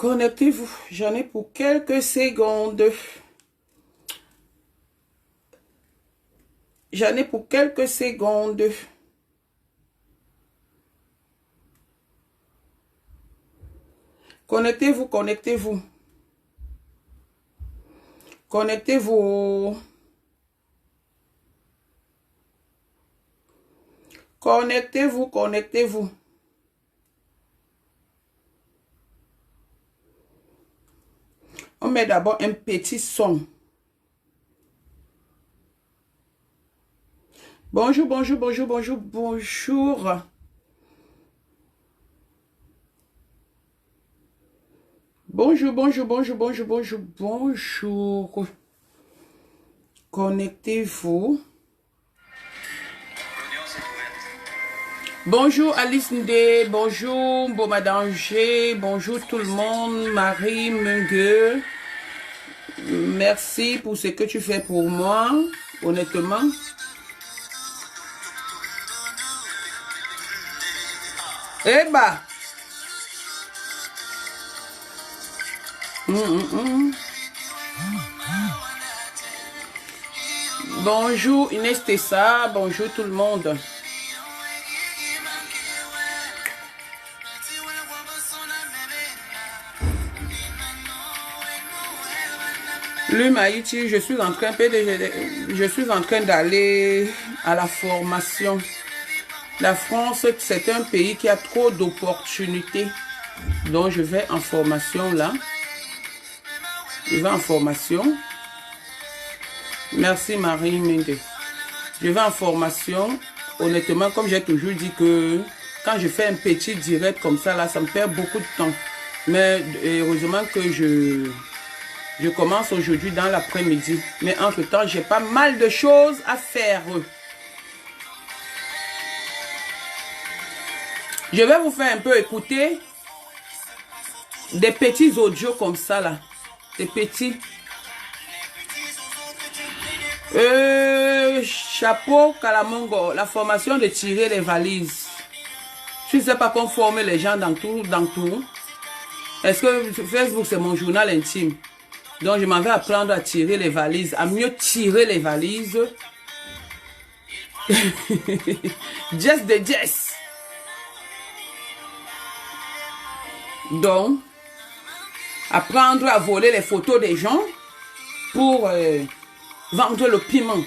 Connectez-vous. J'en ai pour quelques secondes. J'en ai pour quelques secondes. Connectez-vous, connectez-vous. Connectez-vous. Connectez-vous, connectez-vous. On met d'abord un petit son. Bonjour, bonjour, bonjour, bonjour, bonjour. Bonjour, bonjour, bonjour, bonjour, bonjour, bonjour. Connectez-vous. Bonjour Alice Ndé, bonjour Bomadanger, bonjour tout le monde, Marie Mungue. Merci pour ce que tu fais pour moi, honnêtement. Eh bah. Bonjour Inès Tessa, bonjour tout le monde. Le Maïti, je suis en train d'aller à la formation. La France, c'est un pays qui a trop d'opportunités. Donc, je vais en formation là. Je vais en formation. Merci Marie Mende. Je vais en formation. Honnêtement, comme j'ai toujours dit que quand je fais un petit direct comme ça, là, ça me perd beaucoup de temps. Mais heureusement que je commence aujourd'hui dans l'après-midi. Mais entre-temps, j'ai pas mal de choses à faire. Je vais vous faire un peu écouter des petits audios comme ça, là. Des petits. Chapeau Kalamongo, la formation de tirer les valises. Je ne sais pas comment former les gens dans tout. Est-ce que Facebook, c'est mon journal intime? Donc, je m'en vais apprendre à tirer les valises, à mieux tirer les valises. Jess de Jess. Donc, apprendre à voler les photos des gens pour vendre le piment.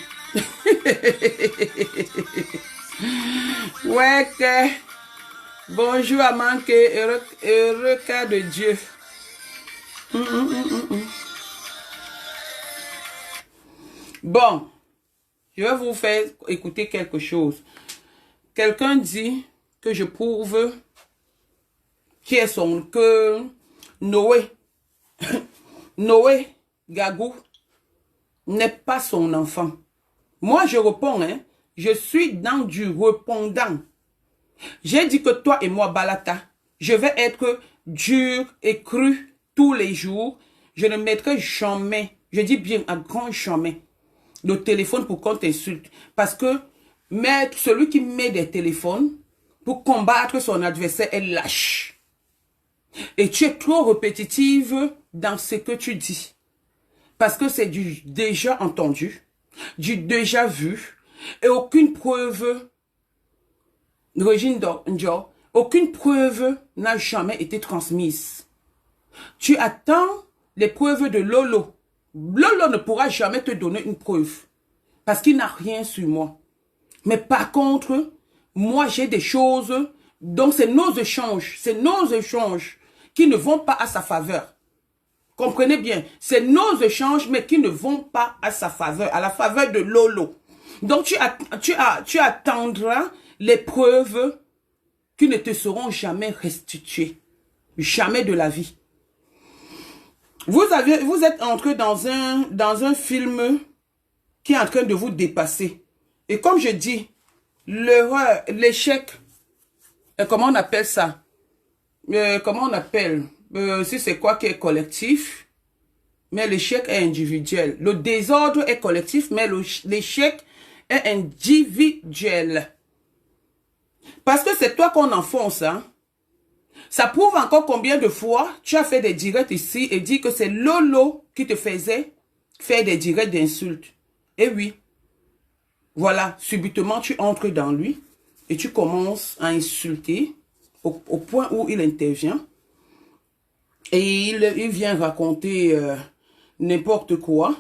Ouais, que... Bonjour à manquer, heureux cas de Dieu. Bon, je vais vous faire écouter quelque chose. Quelqu'un dit que je prouve que Noé Gagou n'est pas son enfant. Moi, je réponds, hein, je suis dans du répondant. J'ai dit que toi et moi, Balata, je vais être dur et cru tous les jours. Je ne mettrai jamais, je dis bien à grand jamais, le téléphone pour qu'on t'insulte. Parce que celui qui met des téléphones pour combattre son adversaire est lâche. Et tu es trop répétitive dans ce que tu dis. Parce que c'est du déjà entendu, du déjà vu, et aucune preuve, aucune preuve n'a jamais été transmise. Tu attends les preuves de Lolo. Lolo ne pourra jamais te donner une preuve, parce qu'il n'a rien sur moi. Mais par contre, moi j'ai des choses, donc c'est nos échanges qui ne vont pas à sa faveur. Comprenez bien, c'est nos échanges, mais qui ne vont pas à sa faveur, à la faveur de Lolo. Donc, tu attendras les preuves qui ne te seront jamais restituées. Jamais de la vie. Vous êtes entré dans un film qui est en train de vous dépasser. Et comme je dis, l'erreur, l'échec, comment on appelle ça? Comment on appelle? Si c'est quoi qui est collectif, mais l'échec est individuel. Le désordre est collectif, mais l'échec est individuel. Parce que c'est toi qu'on enfonce, hein. Ça prouve encore combien de fois tu as fait des directs ici et dit que c'est Lolo qui te faisait faire des directs d'insultes. Et oui, voilà, subitement tu entres dans lui et tu commences à insulter au point où il intervient. Et il vient raconter n'importe quoi.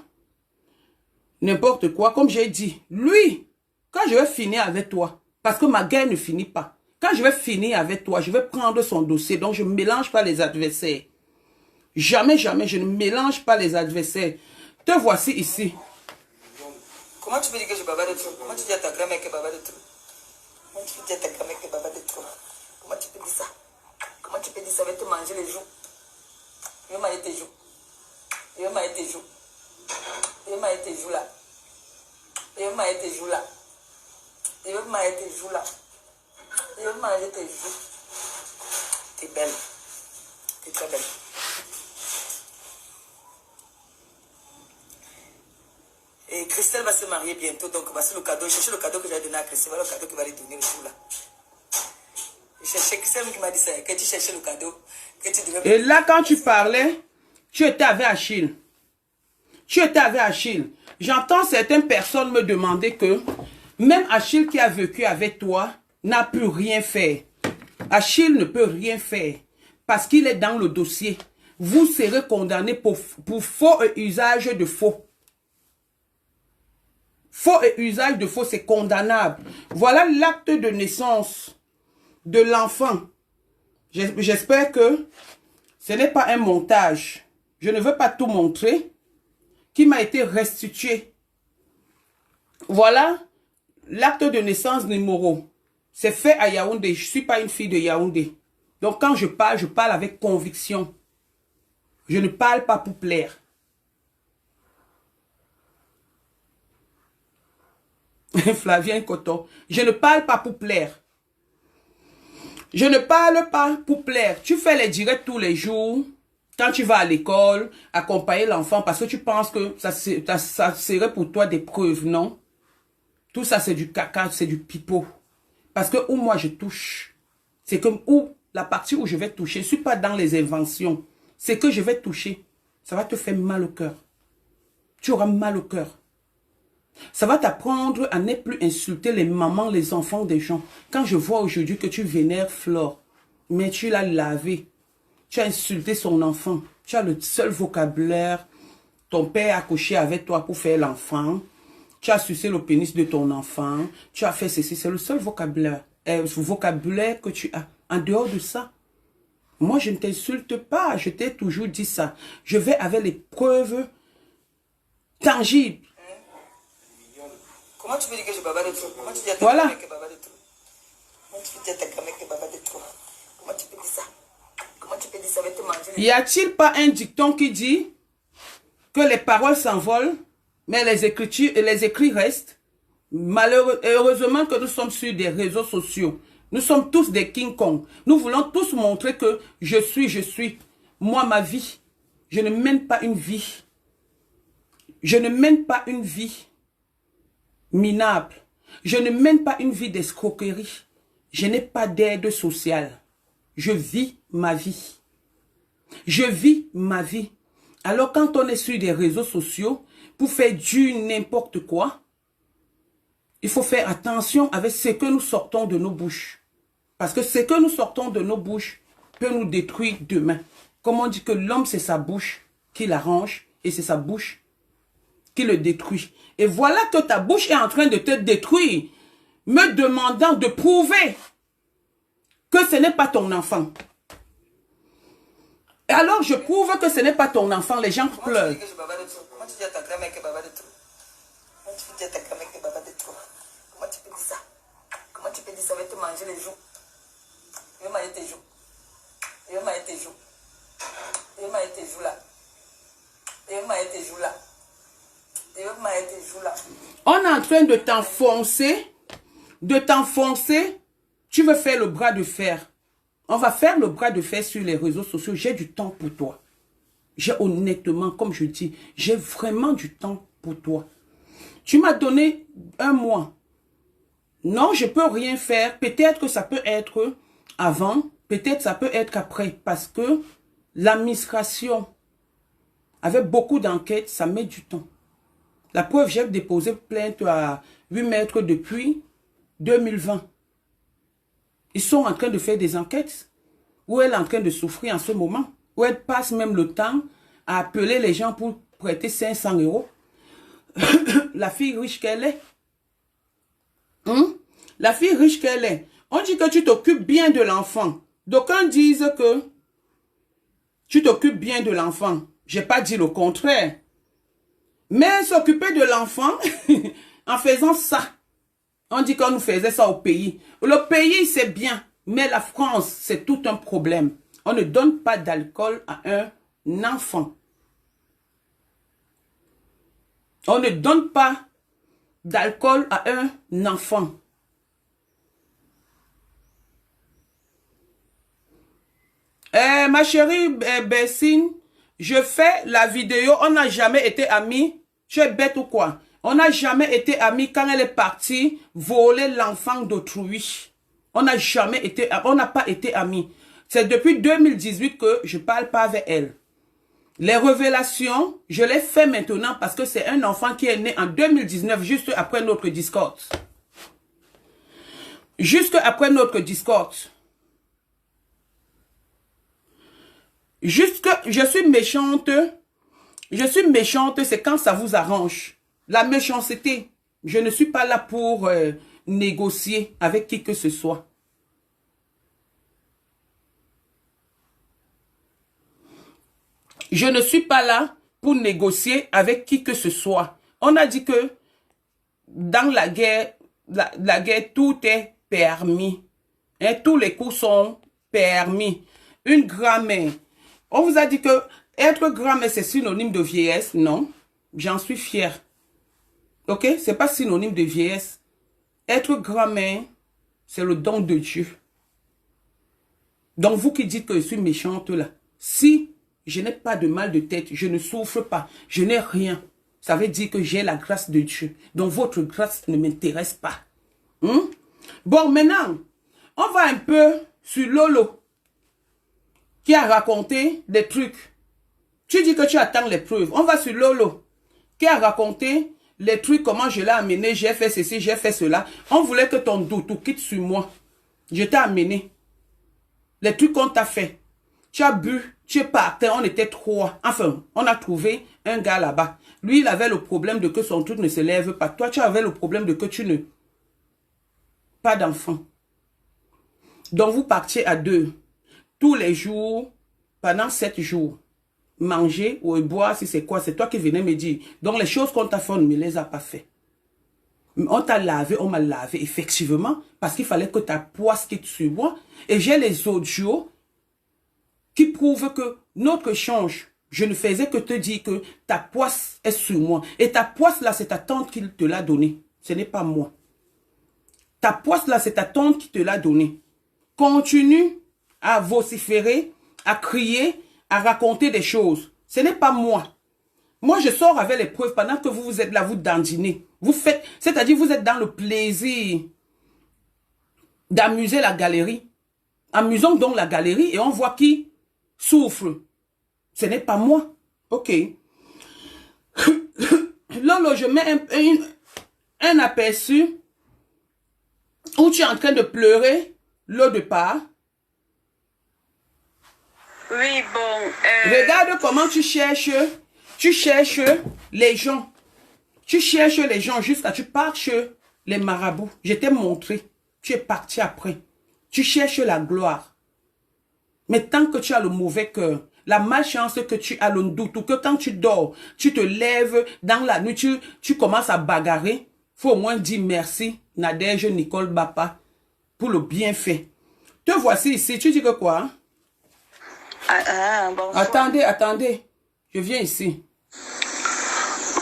N'importe quoi, comme j'ai dit. Lui, quand je vais finir avec toi, parce que ma guerre ne finit pas. Quand je vais finir avec toi, je vais prendre son dossier. Donc, je ne mélange pas les adversaires. Jamais, jamais, je ne mélange pas les adversaires. Te voici ici. Comment tu peux dire que je bavais de trop? Comment tu dis à ta grand-mère que bavait de trop? Comment tu peux dire à ta grand-mère que bavait de trop? Comment tu peux dire ça? Comment tu peux dire ça? Va te manger les joues. Il m'a été joues. Il m'a été joues. Il m'a été joues là. Il m'a été joues là. Il m'a été joues là. Il m'a été joues. T'es belle. T'es très belle. Et Christelle va se marier bientôt, donc c'est le cadeau. Cherchez le cadeau que j'ai donné à Christelle. Voilà le cadeau qui va lui donner le jour là. C'est Christelle qui m'a dit ça, que tu cherchais le cadeau. Que tu devais... Et là, quand tu parlais, tu étais avec Achille. Tu étais avec Achille. J'entends certaines personnes me demander que même Achille qui a vécu avec toi n'a pu rien faire. Achille ne peut rien faire parce qu'il est dans le dossier. Vous serez condamné pour faux et usage de faux. Faux et usage de faux, c'est condamnable. Voilà l'acte de naissance de l'enfant. J'espère que ce n'est pas un montage. Je ne veux pas tout montrer. Qui m'a été restitué. Voilà l'acte de naissance numéro. C'est fait à Yaoundé. Je ne suis pas une fille de Yaoundé. Donc quand je parle avec conviction. Je ne parle pas pour plaire. Flavien Coton. Je ne parle pas pour plaire. Je ne parle pas pour plaire. Tu fais les directs tous les jours. Quand tu vas à l'école, accompagner l'enfant parce que tu penses que ça serait pour toi des preuves, non? Tout ça, c'est du caca, c'est du pipeau. Parce que où moi je touche, c'est comme où la partie où je vais toucher, je ne suis pas dans les inventions. C'est que je vais toucher. Ça va te faire mal au cœur. Tu auras mal au cœur. Ça va t'apprendre à ne plus insulter les mamans, les enfants des gens. Quand je vois aujourd'hui que tu vénères Flore, mais tu l'as lavé. Tu as insulté son enfant. Tu as le seul vocabulaire. Ton père a couché avec toi pour faire l'enfant. Tu as sucé le pénis de ton enfant. Tu as fait ceci. C'est le seul vocabulaire que tu as. En dehors de ça, moi, je ne t'insulte pas. Je t'ai toujours dit ça. Je vais avec les preuves tangibles. Comment tu peux dire que je bavais de trop? Comment tu dis à ta Voilà. grand-mère que bavais de trop? Comment tu peux dire à ta grand-mère que bavais de trop? Comment tu peux dire ça? Comment tu peux dire ça? Va te manger les... Y a-t-il pas un dicton qui dit que les paroles s'envolent, mais les écrits restent? Heureusement que nous sommes sur des réseaux sociaux. Nous sommes tous des King Kong. Nous voulons tous montrer que je suis. Moi, ma vie. Je ne mène pas une vie. Je ne mène pas une vie minable. Je ne mène pas une vie d'escroquerie. Je n'ai pas d'aide sociale. Je vis ma vie. Je vis ma vie. Alors quand on est sur des réseaux sociaux, pour faire du n'importe quoi, il faut faire attention avec ce que nous sortons de nos bouches. Parce que ce que nous sortons de nos bouches peut nous détruire demain. Comme on dit que l'homme, c'est sa bouche qui l'arrange et c'est sa bouche qui le détruit. Et voilà que ta bouche est en train de te détruire, me demandant de prouver que ce n'est pas ton enfant. Et alors je prouve que ce n'est pas ton enfant, les gens pleurent. Comment tu dis à ta grand-mère que bavait de trop? Comment tu peux dire à ta grand-mère que bavait de trop? Comment tu peux dire ça? Comment tu peux dire ça? Va te manger les joues. Il m'a été joues. Il m'a été joues. Il m'a été joues là. Il m'a été joues là. Il m'a été joues là. On est en train de t'enfoncer. De t'enfoncer. Tu veux faire le bras de fer. On va faire le bras de fer sur les réseaux sociaux. J'ai du temps pour toi. J'ai honnêtement, comme je dis, j'ai vraiment du temps pour toi. Tu m'as donné 1 mois. Non, je ne peux rien faire. Peut-être que ça peut être avant Peut-être ça peut être après, parce que l'administration, avec beaucoup d'enquêtes, ça met du temps. La preuve, j'ai déposé plainte à 8 mètres depuis 2020. Ils sont en train de faire des enquêtes, où elle est en train de souffrir en ce moment, où elle passe même le temps à appeler les gens pour prêter 500 €. La fille riche qu'elle est. La fille riche qu'elle est. On dit que tu t'occupes bien de l'enfant. D'aucuns disent que tu t'occupes bien de l'enfant. Je n'ai pas dit le contraire. Mais s'occuper de l'enfant, en faisant ça, on dit qu'on nous faisait ça au pays. Le pays, c'est bien, mais la France, c'est tout un problème. On ne donne pas d'alcool à un enfant. On ne donne pas d'alcool à un enfant. Ma chérie Bessine, je fais la vidéo, on n'a jamais été amis. Tu es bête ou quoi? On n'a jamais été amis quand elle est partie voler l'enfant d'autrui. On n'a jamais été, on n'a pas été amis. C'est depuis 2018 que je parle pas avec elle. Les révélations, je les fais maintenant parce que c'est un enfant qui est né en 2019, juste après notre Discord. Juste après notre Discord. Juste que je suis méchante, c'est quand ça vous arrange. La méchanceté, je ne suis pas là pour négocier avec qui que ce soit. Je ne suis pas là pour négocier avec qui que ce soit. On a dit que dans la guerre, la guerre, tout est permis. Hein, tous les coups sont permis. Une grand-mère. On vous a dit que être grand-mère, c'est synonyme de vieillesse. Non, j'en suis fière. Ok, c'est pas synonyme de vieillesse. Être grand-mère, c'est le don de Dieu. Donc vous qui dites que je suis méchante là, si je n'ai pas de mal de tête, je ne souffre pas, je n'ai rien, ça veut dire que j'ai la grâce de Dieu. Donc votre grâce ne m'intéresse pas. Bon, maintenant, on va un peu sur Lolo, qui a raconté des trucs. Tu dis que tu attends les preuves. On va sur Lolo, qui a raconté les trucs, comment je l'ai amené, j'ai fait ceci, j'ai fait cela. On voulait que ton doutou quitte sur moi. Je t'ai amené. Les trucs qu'on t'a fait. Tu as bu, tu es parti, on était 3. Enfin, on a trouvé un gars là-bas. Lui, il avait le problème de que son truc ne se lève pas. Toi, tu avais le problème de que tu ne... Pas d'enfant. Donc, vous partiez à 2. Tous les jours, pendant 7 jours. Manger ou boire, si c'est quoi, c'est toi qui venais me dire. Donc, les choses qu'on t'a fait, on ne me les a pas fait. On t'a lavé, on m'a lavé, effectivement, parce qu'il fallait que ta poisse quitte sur moi. Et j'ai les audios qui prouvent que notre échange, je ne faisais que te dire que ta poisse est sur moi. Et ta poisse là, c'est ta tante qui te l'a donnée. Ce n'est pas moi. Ta poisse là, c'est ta tante qui te l'a donnée. Continue à vociférer, à crier, à raconter des choses. Ce n'est pas moi. Moi, je sors avec les preuves pendant que vous êtes là, vous dandinez. Vous faites, c'est-à-dire vous êtes dans le plaisir d'amuser la galerie. Amusons donc la galerie et on voit qui souffre. Ce n'est pas moi. Ok. Lolo, je mets un aperçu où tu es en train de pleurer l'eau de part. Oui, bon. Regarde comment tu cherches les gens. Tu cherches les gens jusqu'à tu pars chez les marabouts. Je t'ai montré. Tu es parti après. Tu cherches la gloire. Mais tant que tu as le mauvais cœur, la malchance que tu as, le doute, ou que quand tu dors, tu te lèves dans la nuit, tu commences à bagarrer, faut au moins dire merci, Nadège Nicole Bapa, pour le bienfait. Te voici ici, tu dis que quoi? Bonsoir. Attendez, je viens ici.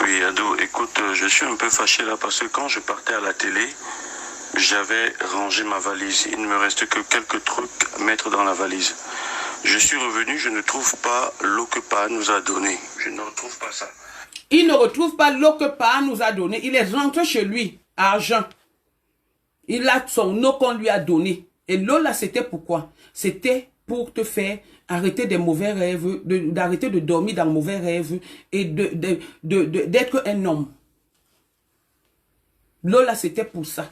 Oui, Ado, écoute, je suis un peu fâché là parce que quand je partais à la télé, j'avais rangé ma valise. Il ne me reste que quelques trucs à mettre dans la valise. Je suis revenu, je ne trouve pas l'eau que Pa nous a donnée. Je ne retrouve pas ça. Il ne retrouve pas l'eau que Pa nous a donnée. Il est rentré chez lui, à Argent. Il a son eau qu'on lui a donnée. Et Lola, c'était pourquoi? C'était pour te faire arrêter des mauvais rêves, d'arrêter de dormir dans mauvais rêves et d'être un homme. Lola, c'était pour ça.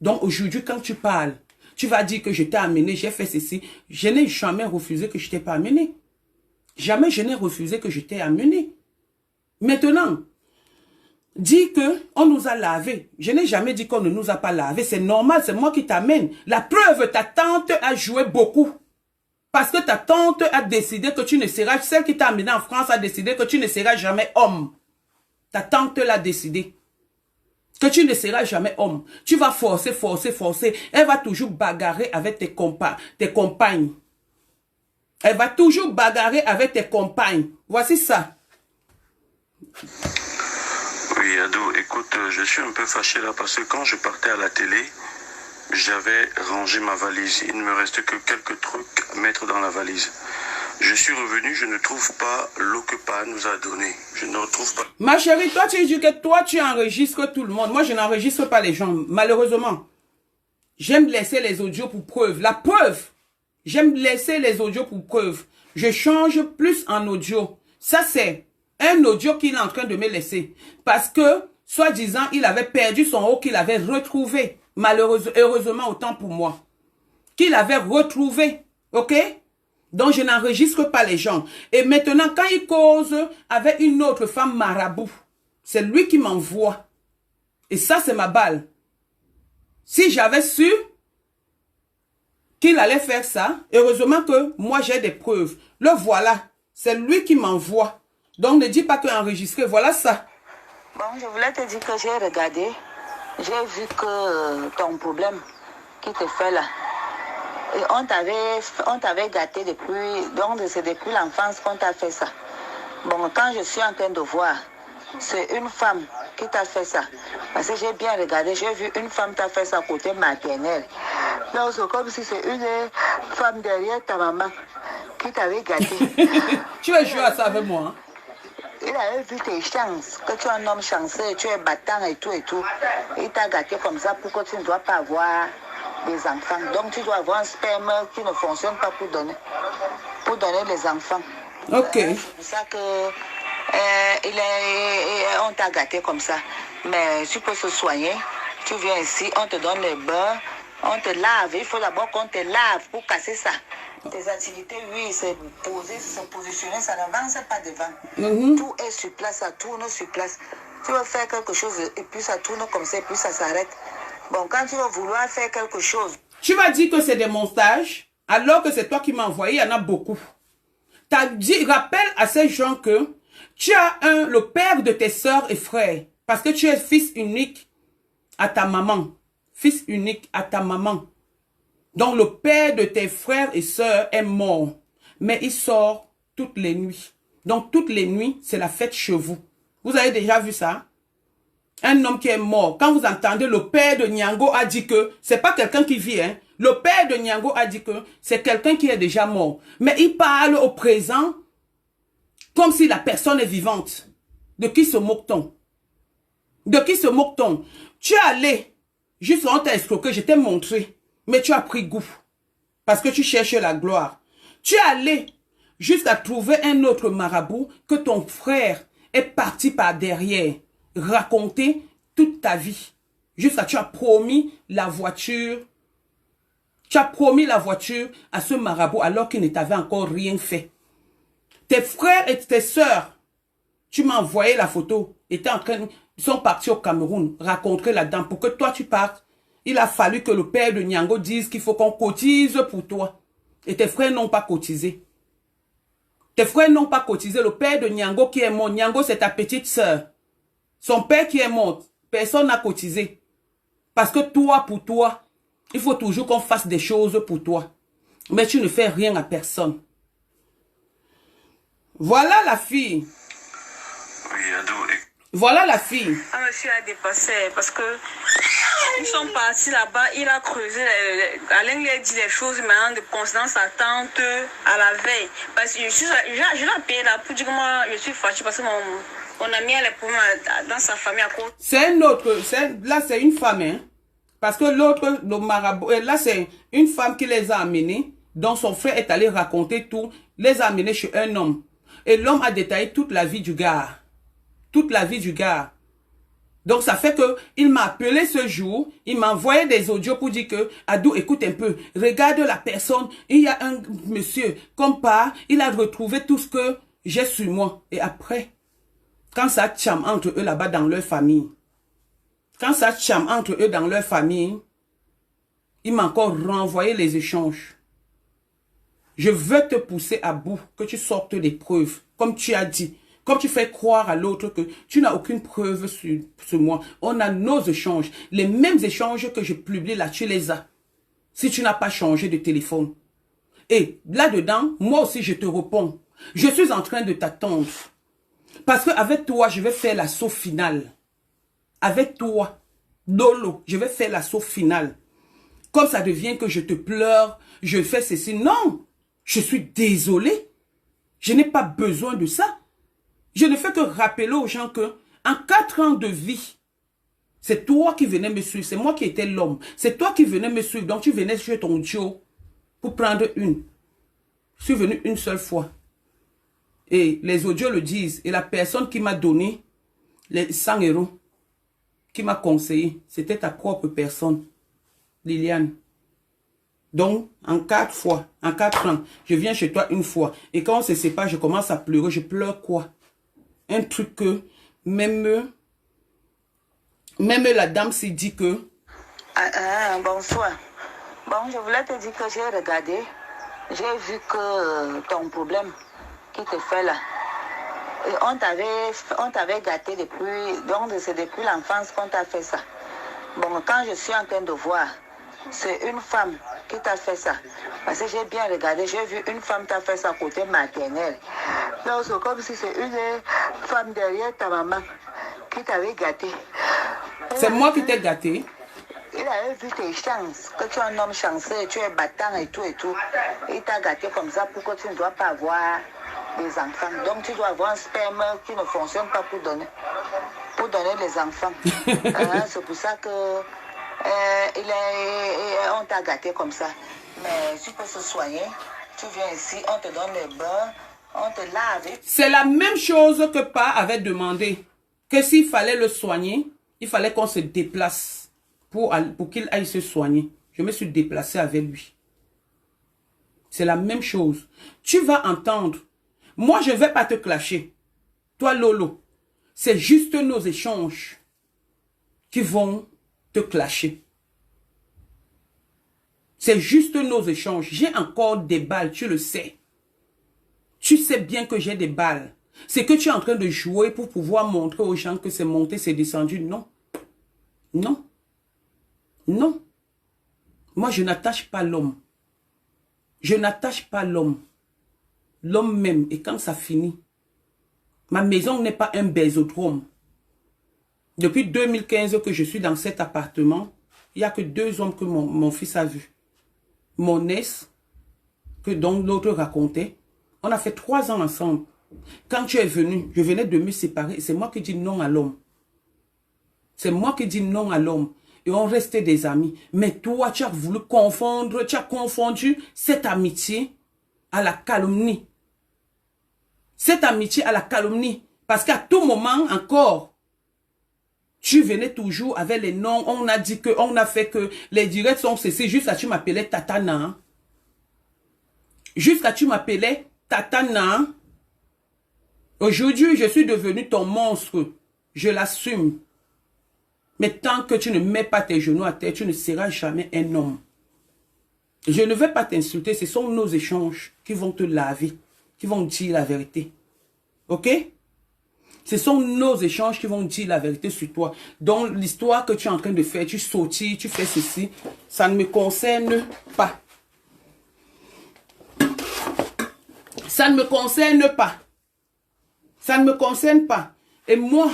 Donc aujourd'hui, quand tu parles, tu vas dire que je t'ai amené, j'ai fait ceci. Je n'ai jamais refusé que je t'ai pas amené. Jamais je n'ai refusé que je t'ai amené. Maintenant, dis que on nous a lavé. Je n'ai jamais dit qu'on ne nous a pas lavé. C'est normal, c'est moi qui t'amène. La preuve, ta tante a joué beaucoup. Parce que ta tante a décidé que tu ne seras, celle qui t'a amené en France a décidé que tu ne seras jamais homme. Ta tante l'a décidé. Que tu ne seras jamais homme. Tu vas forcer, forcer, forcer. Elle va toujours bagarrer avec tes compagnes. Elle va toujours bagarrer avec tes compagnes. Voici ça. Oui, Ado, écoute, je suis un peu fâché là parce que quand je partais à la télé, j'avais rangé ma valise. Il ne me reste que quelques trucs à mettre dans la valise. Je suis revenu, je ne trouve pas l'eau que Pa nous a donnée. Je ne retrouve pas. Ma chérie, toi tu dis que toi tu enregistres tout le monde. Moi je n'enregistre pas les gens, malheureusement. J'aime laisser les audios pour preuve. La preuve, j'aime laisser les audios pour preuve. Je change plus en audio. Ça c'est un audio qu'il est en train de me laisser. Parce que, soi-disant, il avait perdu son haut qu'il avait retrouvé. Malheureusement, heureusement autant pour moi. Qu'il avait retrouvé. Ok? Donc, je n'enregistre pas les gens. Et maintenant, quand il cause avec une autre femme marabout, c'est lui qui m'envoie. Et ça, c'est ma balle. Si j'avais su qu'il allait faire ça, heureusement que moi, j'ai des preuves. Le voilà. C'est lui qui m'envoie. Donc, ne dis pas que enregistrer. Voilà ça. Bon, je voulais te dire que j'ai regardé. J'ai vu que ton problème qui te fait là, et on t'avait gâté depuis, donc c'est depuis l'enfance qu'on t'a fait ça. Bon, quand je suis en train de voir, c'est une femme qui t'a fait ça. Parce que j'ai bien regardé, j'ai vu une femme t'a fait ça côté maternel. Donc c'est comme si c'est une femme derrière ta maman qui t'avait gâté. Tu vas jouer à ça avec moi, hein? Il avait vu tes chances, que tu es un homme chanceux, tu es battant et tout et tout. Il t'a gâté comme ça pour que tu ne dois pas avoir des enfants. Donc tu dois avoir un sperme qui ne fonctionne pas pour donner les enfants. Ok. C'est pour ça que on t'a gâté comme ça. Mais tu peux se soigner. Tu viens ici, on te donne le beurre, on te lave. Il faut d'abord qu'on te lave pour casser ça. Tes activités, oui, c'est poser, se positionner, ça n'avance pas devant. Tout est sur place, ça tourne sur place. Tu vas faire quelque chose et puis ça tourne comme ça et puis ça s'arrête. Bon, quand tu vas vouloir faire quelque chose... Tu vas dire que c'est des montages, alors que c'est toi qui m'as envoyé, il y en a beaucoup. T'as dit, rappelle à ces gens que tu as le père de tes sœurs et frères, parce que tu es fils unique à ta maman. Fils unique à ta maman. Donc le père de tes frères et sœurs est mort, mais il sort toutes les nuits. Donc toutes les nuits, c'est la fête chez vous. Vous avez déjà vu ça? Un homme qui est mort. Quand vous entendez le père de Nyango a dit que c'est pas quelqu'un qui vit, hein. Le père de Nyango a dit que c'est quelqu'un qui est déjà mort. Mais il parle au présent comme si la personne est vivante. De qui se moque-t-on? De qui se moque-t-on? Tu es allé, juste on t'a escroqué, je t'ai montré. Mais tu as pris goût. Parce que tu cherches la gloire. Tu es allé jusqu'à trouver un autre marabout que ton frère est parti par derrière. Raconter toute ta vie. Jusqu'à tu as promis la voiture. Tu as promis la voiture à ce marabout alors qu'il ne t'avait encore rien fait. Tes frères et tes sœurs, tu m'as envoyé la photo, ils sont partis au Cameroun, raconter là-dedans pour que toi tu partes. Il a fallu que le père de Nyango dise qu'il faut qu'on cotise pour toi. Et tes frères n'ont pas cotisé. Tes frères n'ont pas cotisé. Le père de Nyango qui est mort. Nyango, c'est ta petite sœur. Son père qui est mort. Personne n'a cotisé. Parce que toi, pour toi, il faut toujours qu'on fasse des choses pour toi. Mais tu ne fais rien à personne. Voilà la fille. Oui, Ado. Voilà la fille. Un monsieur a dépassé parce que ils sont partis là-bas, il a creusé, Alain lui a dit les choses maintenant de concernant sa tante à la veille. Parce que je l'ai appelé là pour dire que moi je suis fâchée parce que mon ami a les problèmes dans sa famille à cause. C'est un autre, là c'est une femme, hein. Parce que l'autre, le marabout, et là c'est une femme qui les a amenés, dont son frère est allé raconter tout, les a amenés chez un homme. Et l'homme a détaillé toute la vie du gars. Toute la vie du gars. Donc ça fait que il m'a appelé ce jour, il m'a envoyé des audios pour dire que Adou, écoute un peu, regarde la personne, il y a un monsieur, comme par, il a retrouvé tout ce que j'ai sur moi. Et après, quand ça chame entre eux là-bas dans leur famille, quand ça chame entre eux dans leur famille, il m'a encore renvoyé les échanges. Je veux te pousser à bout, que tu sortes des preuves, comme tu as dit. Comme tu fais croire à l'autre que tu n'as aucune preuve sur moi. On a nos échanges. Les mêmes échanges que je publie là, tu les as. Si tu n'as pas changé de téléphone. Et là-dedans, moi aussi, je te réponds. Je suis en train de t'attendre. Parce qu'avec toi, je vais faire l'assaut final. Avec toi, Lolo, je vais faire l'assaut final. Comme ça devient que je te pleure, je fais ceci. Non, je suis désolé. Je n'ai pas besoin de ça. Je ne fais que rappeler aux gens que en 4 ans de vie, c'est toi qui venais me suivre. C'est moi qui étais l'homme. C'est toi qui venais me suivre. Donc tu venais chez ton Joe pour prendre une. Je suis venu une seule fois. Et les audios le disent. Et la personne qui m'a donné les 100 €, qui m'a conseillé, c'était ta propre personne, Liliane. Donc, en 4 fois, en 4 ans, je viens chez toi une fois. Et quand on se sépare, je commence à pleurer. Je pleure quoi? Un truc que même la dame s'est dit que... Bonsoir. Bon, je voulais te dire que j'ai regardé. J'ai vu que ton problème qui te fait là, et on t'avait gâté depuis... Donc, c'est depuis l'enfance qu'on t'a fait ça. Bon, quand je suis en train de voir, c'est une femme qui t'a fait ça. Parce que j'ai bien regardé, j'ai vu une femme t'a fait ça côté maternel. Donc c'est comme si c'est une femme derrière ta maman qui t'avait gâté. C'est moi qui t'ai gâté. Il avait vu tes chances, que tu es un homme chanceux, tu es battant et tout et tout. Il t'a gâté comme ça pour que tu ne dois pas avoir des enfants. Donc tu dois avoir un sperme qui ne fonctionne pas pour donner les enfants. C'est pour ça que on t'a gâté comme ça. Mais tu peux se soigner. Tu viens ici, on te donne les bains, on te lave. C'est la même chose que Pa avait demandé. Que s'il fallait le soigner, il fallait qu'on se déplace pour qu'il aille se soigner. Je me suis déplacé avec lui. C'est la même chose. Tu vas entendre. Moi, je ne vais pas te clasher. Toi, Lolo, c'est juste nos échanges qui vont te clasher. C'est juste nos échanges. J'ai encore des balles, tu le sais. Tu sais bien que j'ai des balles. C'est que tu es en train de jouer pour pouvoir montrer aux gens que c'est monté, c'est descendu. Non. Non. Non. Moi, je n'attache pas l'homme. Je n'attache pas l'homme. L'homme même. Et quand ça finit, ma maison n'est pas un bésodrome. Depuis 2015 que je suis dans cet appartement, il n'y a que 2 hommes que mon fils a vus. Mon ex, dont l'autre racontait, on a fait 3 ans ensemble. Quand tu es venu, je venais de me séparer. C'est moi qui dis non à l'homme. C'est moi qui dis non à l'homme. Et on restait des amis. Mais toi, tu as voulu confondre, tu as confondu cette amitié à la calomnie. Cette amitié à la calomnie. Parce qu'à tout moment encore, tu venais toujours avec les noms. On a dit que, on a fait que les directs sont cessés. Jusqu'à tu m'appelais Tatana. Jusqu'à tu m'appelais Tatana. Aujourd'hui, je suis devenu ton monstre. Je l'assume. Mais tant que tu ne mets pas tes genoux à terre, tu ne seras jamais un homme. Je ne vais pas t'insulter. Ce sont nos échanges qui vont te laver. Qui vont dire la vérité. Ok? Ce sont nos échanges qui vont dire la vérité sur toi. Donc, l'histoire que tu es en train de faire, tu sautilles, tu fais ceci, ça ne me concerne pas. Ça ne me concerne pas. Ça ne me concerne pas. Et moi,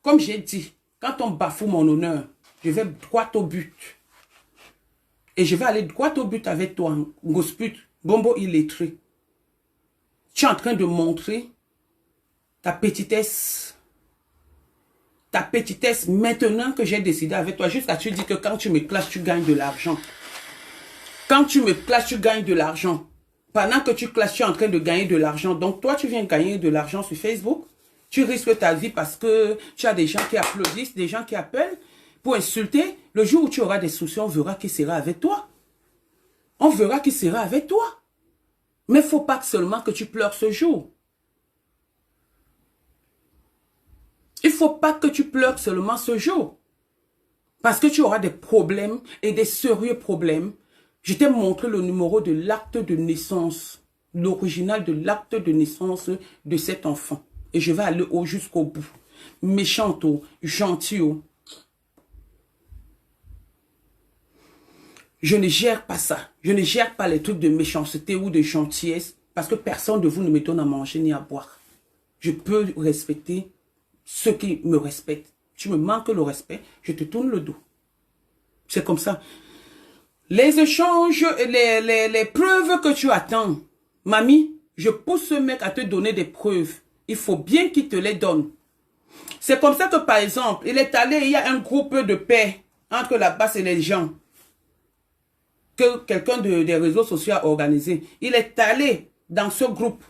comme j'ai dit, quand on bafoue mon honneur, je vais droit au but. Et je vais aller droit au but avec toi, Gosput, Bombo illettré. Tu es en train de montrer ta petitesse, ta petitesse, maintenant que j'ai décidé avec toi, jusqu'à tu dis que quand tu me clashes, tu gagnes de l'argent. Quand tu me clashes, tu gagnes de l'argent. Pendant que tu clashes, tu es en train de gagner de l'argent. Donc toi, tu viens gagner de l'argent sur Facebook. Tu risques ta vie parce que tu as des gens qui applaudissent, des gens qui appellent pour insulter. Le jour où tu auras des soucis, on verra qui sera avec toi. On verra qui sera avec toi. Mais il ne faut pas seulement que tu pleures ce jour. Il ne faut pas que tu pleures seulement ce jour. Parce que tu auras des problèmes et des sérieux problèmes. Je t'ai montré le numéro de l'acte de naissance. L'original de l'acte de naissance de cet enfant. Et je vais aller jusqu'au bout. Méchante, gentil. Je ne gère pas ça. Je ne gère pas les trucs de méchanceté ou de gentillesse. Parce que personne de vous ne me donne à manger ni à boire. Je peux respecter ceux qui me respectent. Tu me manques le respect, je te tourne le dos. C'est comme ça. Les échanges, les preuves que tu attends. Mamie, je pousse ce mec à te donner des preuves. Il faut bien qu'il te les donne. C'est comme ça que, par exemple, il est allé, il y a un groupe de paix entre la basse et les gens. Que quelqu'un des réseaux sociaux a organisé. Il est allé dans ce groupe.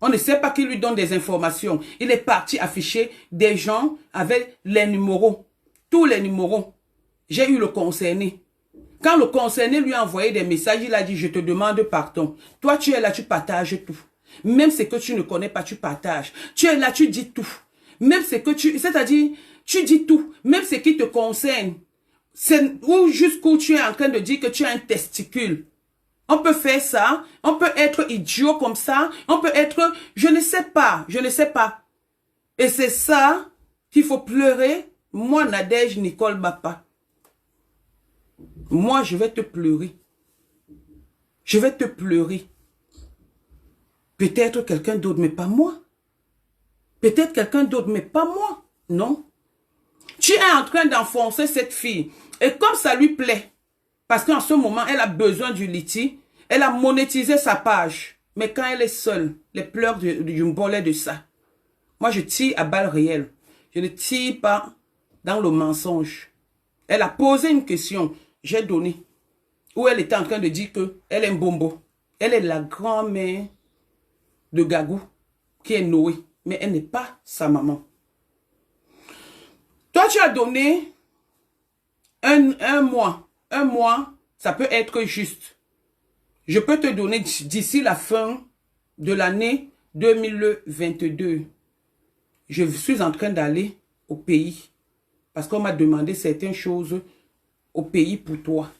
On ne sait pas qui lui donne des informations. Il est parti afficher des gens avec les numéros. Tous les numéros. J'ai eu le concerné. Quand le concerné lui a envoyé des messages, il a dit, je te demande pardon. Toi, tu es là, tu partages tout. Même ce que tu ne connais pas, tu partages. Tu es là, tu dis tout. Même ce que tu... C'est-à-dire, tu dis tout. Même ce qui te concerne. Ou jusqu'où tu es en train de dire que tu as un testicule. On peut faire ça, on peut être idiot comme ça, on peut être... Je ne sais pas, je ne sais pas. Et c'est ça qu'il faut pleurer. Moi, Nadège Nicole Bapa. Moi, je vais te pleurer. Je vais te pleurer. Peut-être quelqu'un d'autre, mais pas moi. Peut-être quelqu'un d'autre, mais pas moi. Non. Tu es en train d'enfoncer cette fille. Et comme ça lui plaît, parce qu'en ce moment, elle a besoin du liti. Elle a monétisé sa page. Mais quand elle est seule, les pleurs du bolet de ça. Moi, je tire à balles réelles. Je ne tire pas dans le mensonge. Elle a posé une question. J'ai donné. Où elle était en train de dire qu'elle est un bombo. Elle est la grand-mère de Gagou, qui est Noé. Mais elle n'est pas sa maman. Toi, tu as donné un mois. Un mois, ça peut être juste. Je peux te donner d'ici la fin de l'année 2022. Je suis en train d'aller au pays. Parce qu'on m'a demandé certaines choses au pays pour toi.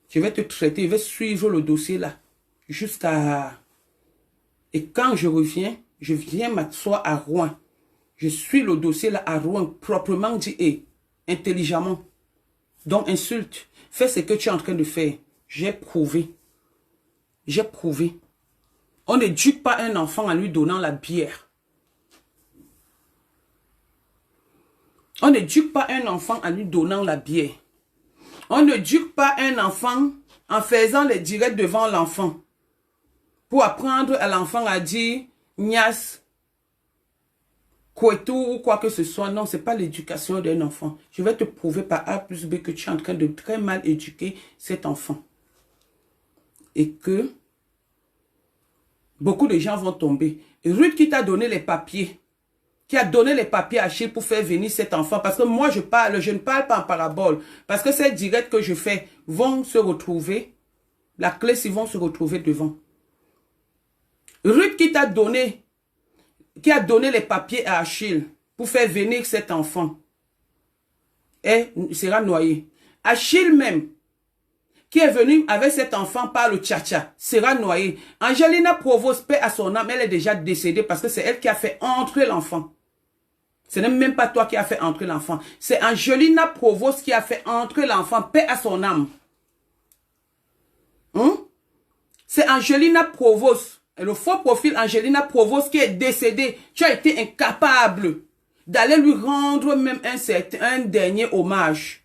Je vais te traiter, je vais suivre le dossier là. Jusqu'à... Et quand je reviens, je viens m'asseoir à Rouen. Je suis le dossier là à Rouen, proprement dit et intelligemment. Donc insulte. Fais ce que tu es en train de faire. J'ai prouvé. J'ai prouvé. On n'éduque pas un enfant en lui donnant la bière. On n'éduque pas un enfant en lui donnant la bière. On n'éduque pas un enfant en faisant les directs devant l'enfant. Pour apprendre à l'enfant à dire Nias, Kouetou ou quoi que ce soit. Non, ce n'est pas l'éducation d'un enfant. Je vais te prouver par A plus B que tu es en train de très mal éduquer cet enfant. Et que beaucoup de gens vont tomber. Ruth qui t'a donné les papiers, qui a donné les papiers à Achille pour faire venir cet enfant. Parce que moi, je ne parle pas en parabole. Parce que ces directs que je fais vont se retrouver. La clé, ils vont se retrouver devant. Ruth qui t'a donné, qui a donné les papiers à Achille pour faire venir cet enfant, sera noyé. Achille même, qui est venu avec cet enfant par le tcha-tcha, sera noyé. Angelina Provost, paix à son âme, elle est déjà décédée parce que c'est elle qui a fait entrer l'enfant. Ce n'est même pas toi qui a fait entrer l'enfant. C'est Angelina Provost qui a fait entrer l'enfant, paix à son âme. C'est Angelina Provost, le faux profil Angelina Provost qui est décédée. Tu as été incapable d'aller lui rendre même un dernier hommage.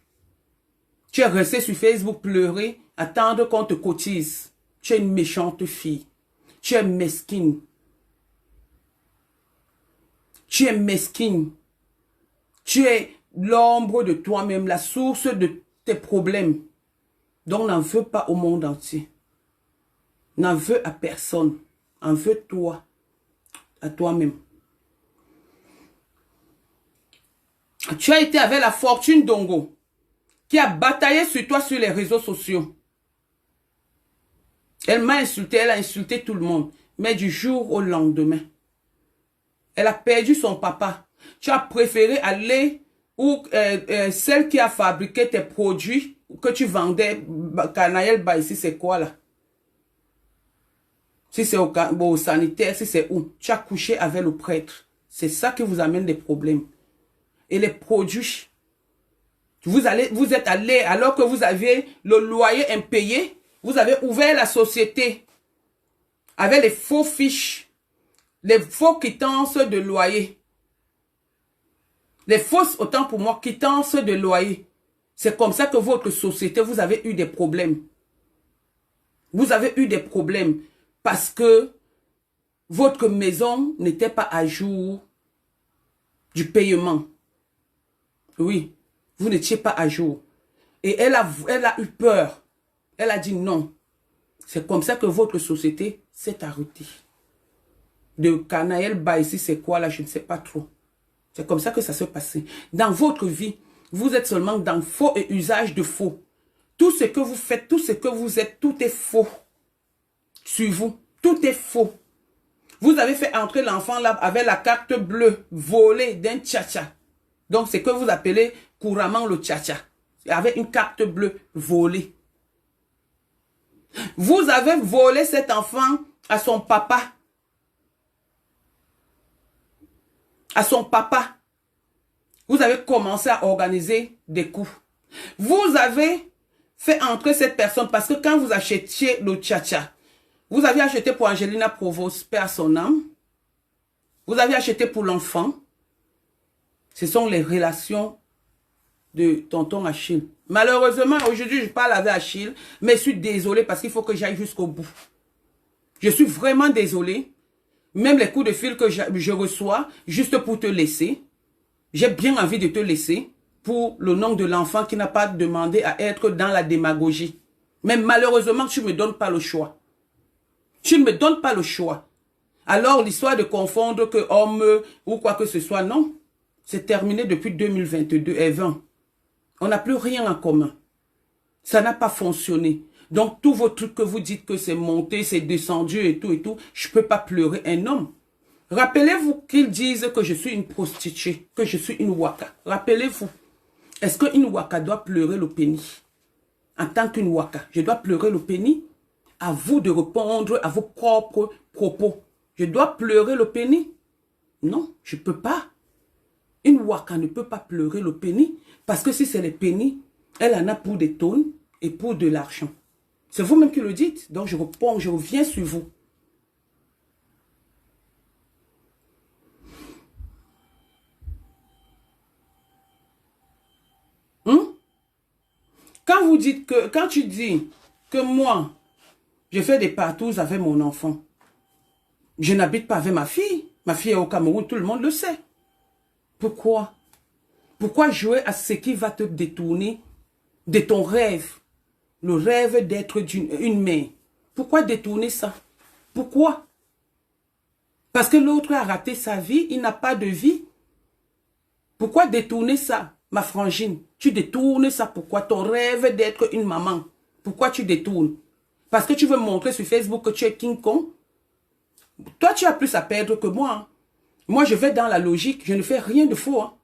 Tu es resté sur Facebook pleurer, attendre qu'on te cotise. Tu es une méchante fille. Tu es mesquine. Tu es mesquine. Tu es l'ombre de toi-même, la source de tes problèmes. Donc, n'en veux pas au monde entier. N'en veux à personne. En veux toi, à toi-même. Tu as été avec la fortune Dongo, qui a bataillé sur toi sur les réseaux sociaux. Elle m'a insulté, elle a insulté tout le monde. Mais du jour au lendemain, elle a perdu son papa. Tu as préféré aller où celle qui a fabriqué tes produits que tu vendais, Canaël ici, c'est quoi là? Si c'est au sanitaire, si c'est où? Tu as couché avec le prêtre. C'est ça qui vous amène des problèmes. Et les produits, vous êtes allé, alors que vous aviez le loyer impayé, vous avez ouvert la société avec les faux fiches, les faux quittances de loyer. Les fausses, autant pour moi, quittances de loyer. C'est comme ça que votre société, vous avez eu des problèmes. Vous avez eu des problèmes parce que votre maison n'était pas à jour du paiement. Oui, vous n'étiez pas à jour. Et elle a eu peur. Elle a dit non. C'est comme ça que votre société s'est arrêtée. De Canaël ici, c'est quoi là? Je ne sais pas trop. C'est comme ça que ça s'est passé. Dans votre vie, vous êtes seulement dans faux et usage de faux. Tout ce que vous faites, tout ce que vous êtes, tout est faux. Sur vous, tout est faux. Vous avez fait entrer l'enfant là avec la carte bleue volée d'un tcha-tcha. Donc, c'est que vous appelez couramment le tcha-tcha. Avec une carte bleue volée. Vous avez volé cet enfant à son papa. À son papa. Vous avez commencé à organiser des coups. Vous avez fait entrer cette personne parce que quand vous achetiez le tcha-tcha, vous avez acheté pour Angelina Provost, paix à son âme. Vous avez acheté pour l'enfant. Ce sont les relations de tonton Achille. Malheureusement, aujourd'hui, je parle avec Achille, mais je suis désolée parce qu'il faut que j'aille jusqu'au bout. Je suis vraiment désolée. Même les coups de fil que je reçois, juste pour te laisser. J'ai bien envie de te laisser pour le nom de l'enfant qui n'a pas demandé à être dans la démagogie. Mais malheureusement, tu ne me donnes pas le choix. Tu ne me donnes pas le choix. Alors, l'histoire de confondre que homme ou quoi que ce soit, non. C'est terminé depuis 2022 et 20. On n'a plus rien en commun. Ça n'a pas fonctionné. Donc, tous vos trucs que vous dites que c'est monté, c'est descendu et tout, je ne peux pas pleurer un homme. Rappelez-vous qu'ils disent que je suis une prostituée, que je suis une waka. Rappelez-vous. Est-ce qu'une waka doit pleurer le pénis? En tant qu'une waka, je dois pleurer le pénis? À vous de répondre à vos propres propos. Je dois pleurer le pénis? Non, je ne peux pas. Une waka ne peut pas pleurer le pénis parce que si c'est le pénis, elle en a pour des tonnes et pour de l'argent. C'est vous-même qui le dites. Donc je réponds, je reviens sur vous. Quand vous dites que, quand tu dis que moi, je fais des partous avec mon enfant, je n'habite pas avec ma fille. Ma fille est au Cameroun, tout le monde le sait. Pourquoi? Pourquoi jouer à ce qui va te détourner de ton rêve? Le rêve d'être une mère. Pourquoi détourner ça? Pourquoi? Parce que l'autre a raté sa vie, il n'a pas de vie. Pourquoi détourner ça, ma frangine? Tu détournes ça, pourquoi? Ton rêve d'être une maman. Pourquoi tu détournes? Parce que tu veux montrer sur Facebook que tu es King Kong? Toi, tu as plus à perdre que moi. Hein. Moi, je vais dans la logique. Je ne fais rien de faux. Hein.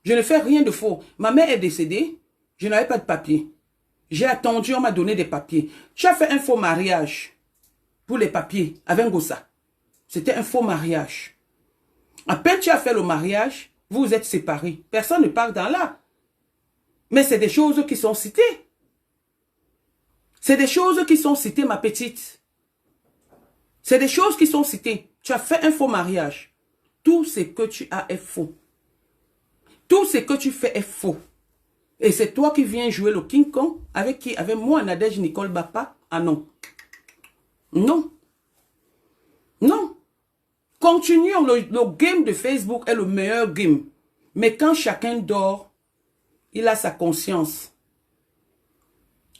Je ne fais rien de faux. Ma mère est décédée. Je n'avais pas de papier. J'ai attendu, on m'a donné des papiers. Tu as fait un faux mariage pour les papiers avec Ngossa. C'était un faux mariage. À peine tu as fait le mariage, vous vous êtes séparés. Personne ne parle dans là. Mais c'est des choses qui sont citées. C'est des choses qui sont citées, ma petite. C'est des choses qui sont citées. Tu as fait un faux mariage. Tout ce que tu as est faux. Tout ce que tu fais est faux. Et c'est toi qui viens jouer le King Kong avec qui? Avec moi, Nadège Nicole Bapa? Ah non. Non. Non. Continuons. Le game de Facebook est le meilleur game. Mais quand chacun dort, il a sa conscience.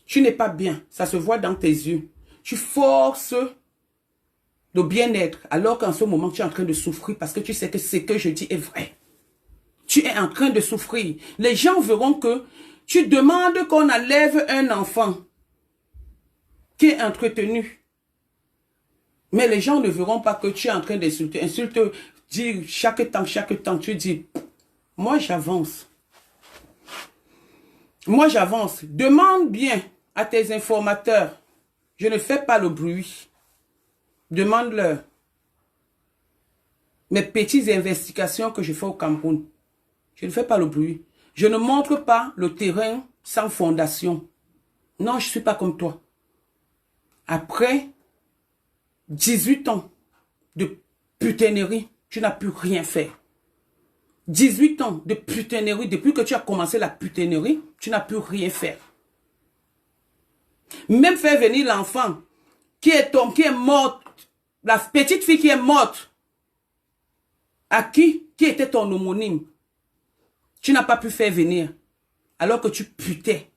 Tu n'es pas bien, ça se voit dans tes yeux. Tu forces le bien-être, alors qu'en ce moment, tu es en train de souffrir parce que tu sais que ce que je dis est vrai. Tu es en train de souffrir. Les gens verront que tu demandes qu'on enlève un enfant qui est entretenu. Mais les gens ne verront pas que tu es en train d'insulter. Insulte, dis chaque temps, tu dis, moi j'avance. Moi j'avance. Demande bien à tes informateurs. Je ne fais pas le bruit. Demande-leur. Mes petites investigations que je fais au Cameroun. Je ne fais pas le bruit. Je ne montre pas le terrain sans fondation. Non, je ne suis pas comme toi. Après 18 ans de putainerie, tu n'as plus rien fait. 18 ans de putainerie, depuis que tu as commencé la putainerie, tu n'as plus rien fait. Même faire venir l'enfant qui est mort, la petite fille qui est morte, à qui était ton homonyme, tu n'as pas pu faire venir, alors que tu putais,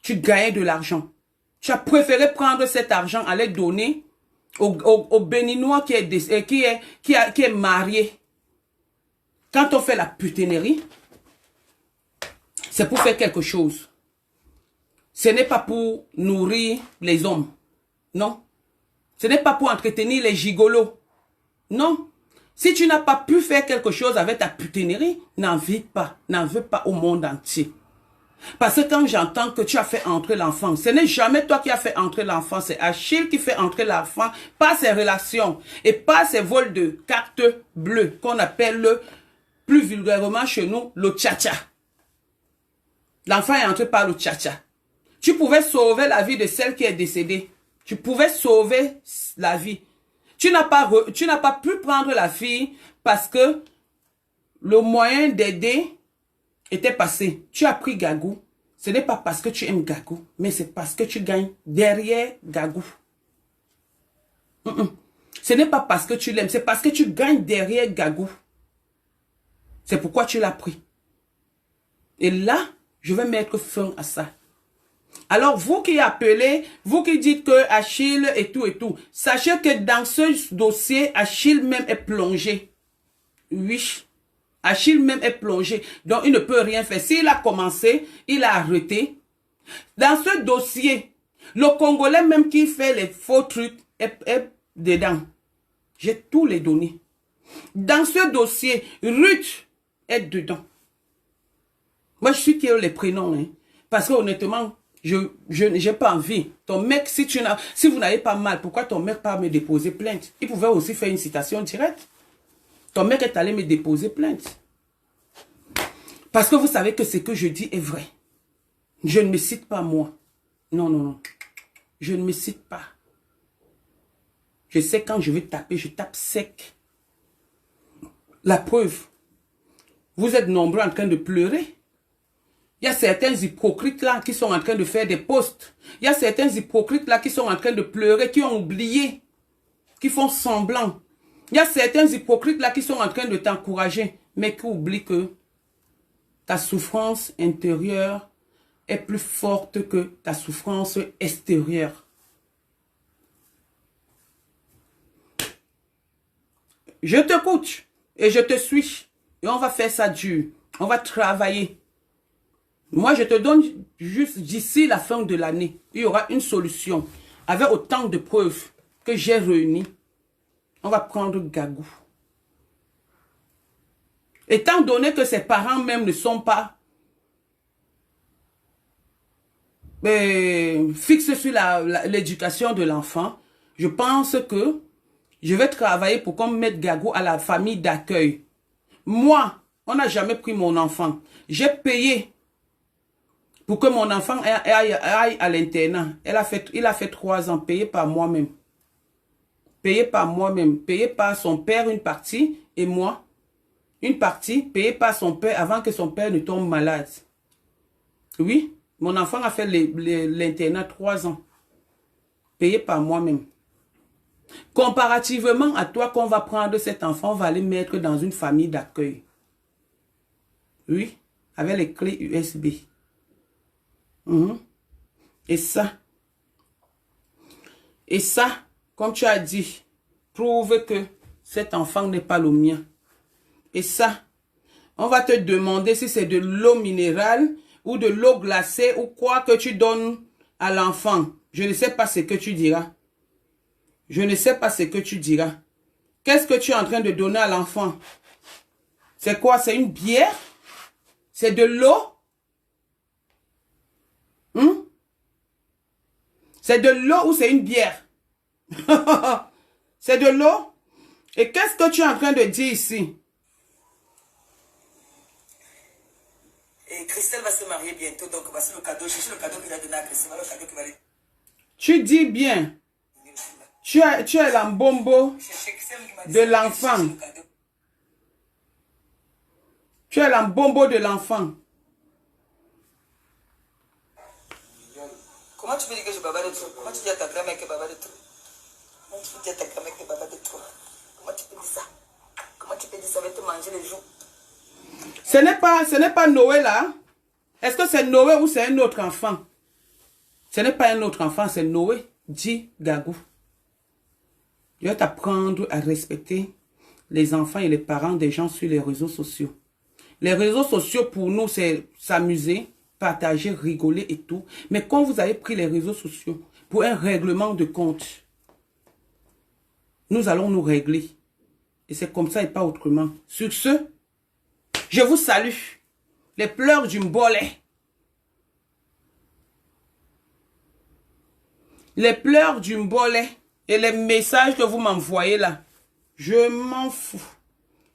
tu gagnais de l'argent. Tu as préféré prendre cet argent, aller donner au Béninois qui est marié. Quand on fait la putainerie, c'est pour faire quelque chose. Ce n'est pas pour nourrir les hommes. Non. Ce n'est pas pour entretenir les gigolos. Non. Si tu n'as pas pu faire quelque chose avec ta putainerie, n'en veux pas au monde entier. Parce que quand j'entends que tu as fait entrer l'enfant, ce n'est jamais toi qui as fait entrer l'enfant, c'est Achille qui fait entrer l'enfant par ses relations et par ses vols de cartes bleues qu'on appelle plus vulgairement chez nous le tcha-tcha. L'enfant est entré par le tcha-tcha. Tu pouvais sauver la vie de celle qui est décédée. Tu pouvais sauver la vie. Tu n'as pas pu prendre la fille parce que le moyen d'aider était passé. Tu as pris Gagou. Ce n'est pas parce que tu aimes Gagou, mais c'est parce que tu gagnes derrière Gagou. Ce n'est pas parce que tu l'aimes, c'est parce que tu gagnes derrière Gagou. C'est pourquoi tu l'as pris. Et là, je vais mettre fin à ça. Alors, vous qui appelez, vous qui dites que Achille et tout, sachez que dans ce dossier, Achille même est plongé. Oui. Achille même est plongé. Donc, il ne peut rien faire. S'il a commencé, il a arrêté. Dans ce dossier, le Congolais même qui fait les faux trucs est dedans. J'ai tous les données. Dans ce dossier, Ruth est dedans. Moi, je suis qui les prénoms. Hein, parce que honnêtement, je n'ai pas envie. Ton mec, si vous n'avez pas mal, pourquoi ton mec pas me déposer plainte? Il pouvait aussi faire une citation directe. Ton mec est allé me déposer plainte. Parce que vous savez que ce que je dis est vrai. Je ne me cite pas moi. Non, non, non. Je ne me cite pas. Je sais quand je vais taper, je tape sec. La preuve. Vous êtes nombreux en train de pleurer. Il y a certains hypocrites là qui sont en train de faire des posts. Il y a certains hypocrites là qui sont en train de pleurer, qui ont oublié, qui font semblant. Il y a certains hypocrites là qui sont en train de t'encourager, mais qui oublient que ta souffrance intérieure est plus forte que ta souffrance extérieure. Je t'écoute et je te suis. Et on va faire ça dur. On va travailler. Moi, je te donne juste d'ici la fin de l'année, il y aura une solution. Avec autant de preuves que j'ai réunies, on va prendre Gagou. Étant donné que ses parents même ne sont pas fixes sur l'éducation de l'enfant, je pense que je vais travailler pour qu'on mette Gagou à la famille d'accueil. Moi, on n'a jamais pris mon enfant. J'ai payé pour que mon enfant aille à l'internat. Il a fait 3 ans, payé par moi-même. Payé par moi-même. Payé par son père une partie et moi. Une partie payée par son père avant que son père ne tombe malade. Oui, mon enfant a fait l'internat 3 ans. Payé par moi-même. Comparativement à toi qu'on va prendre cet enfant, on va aller mettre dans une famille d'accueil. Oui, avec les clés USB. Mhm. Et ça, comme tu as dit, prouve que cet enfant n'est pas le mien. Et ça, on va te demander si c'est de l'eau minérale ou de l'eau glacée ou quoi que tu donnes à l'enfant. Je ne sais pas ce que tu diras. Je ne sais pas ce que tu diras. Qu'est-ce que tu es en train de donner à l'enfant? C'est quoi? C'est une bière? C'est de l'eau? C'est de l'eau ou c'est une bière? C'est de l'eau? Et qu'est-ce que tu es en train de dire ici? Et Christelle va se marier bientôt, donc voici le cadeau. Cherchez le cadeau qu'il a donné à Christelle. Voilà le cadeau qu'il va lui. Tu dis bien. Tu es l'embombo de l'enfant. Tu es l'embombo de l'enfant. Comment tu peux dire que je baba de trop? Comment tu dis à ta grand-mère que baba de trop? Comment tu peux dire à ta grand-mère que baba de trop? Comment tu peux dire ça? Comment tu peux dire ça? Va te manger les joues. Ce n'est pas Noé là. Est-ce que c'est Noé ou c'est un autre enfant? Ce n'est pas un autre enfant, c'est Noé. Dis Gagou. Je vais t'apprendre à respecter les enfants et les parents des gens sur les réseaux sociaux. Les réseaux sociaux pour nous, c'est s'amuser, partager, rigoler et tout. Mais quand vous avez pris les réseaux sociaux pour un règlement de compte, nous allons nous régler. Et c'est comme ça et pas autrement. Sur ce, je vous salue. Les pleurs du mbolé. Les pleurs du mbolé et les messages que vous m'envoyez là, je m'en fous.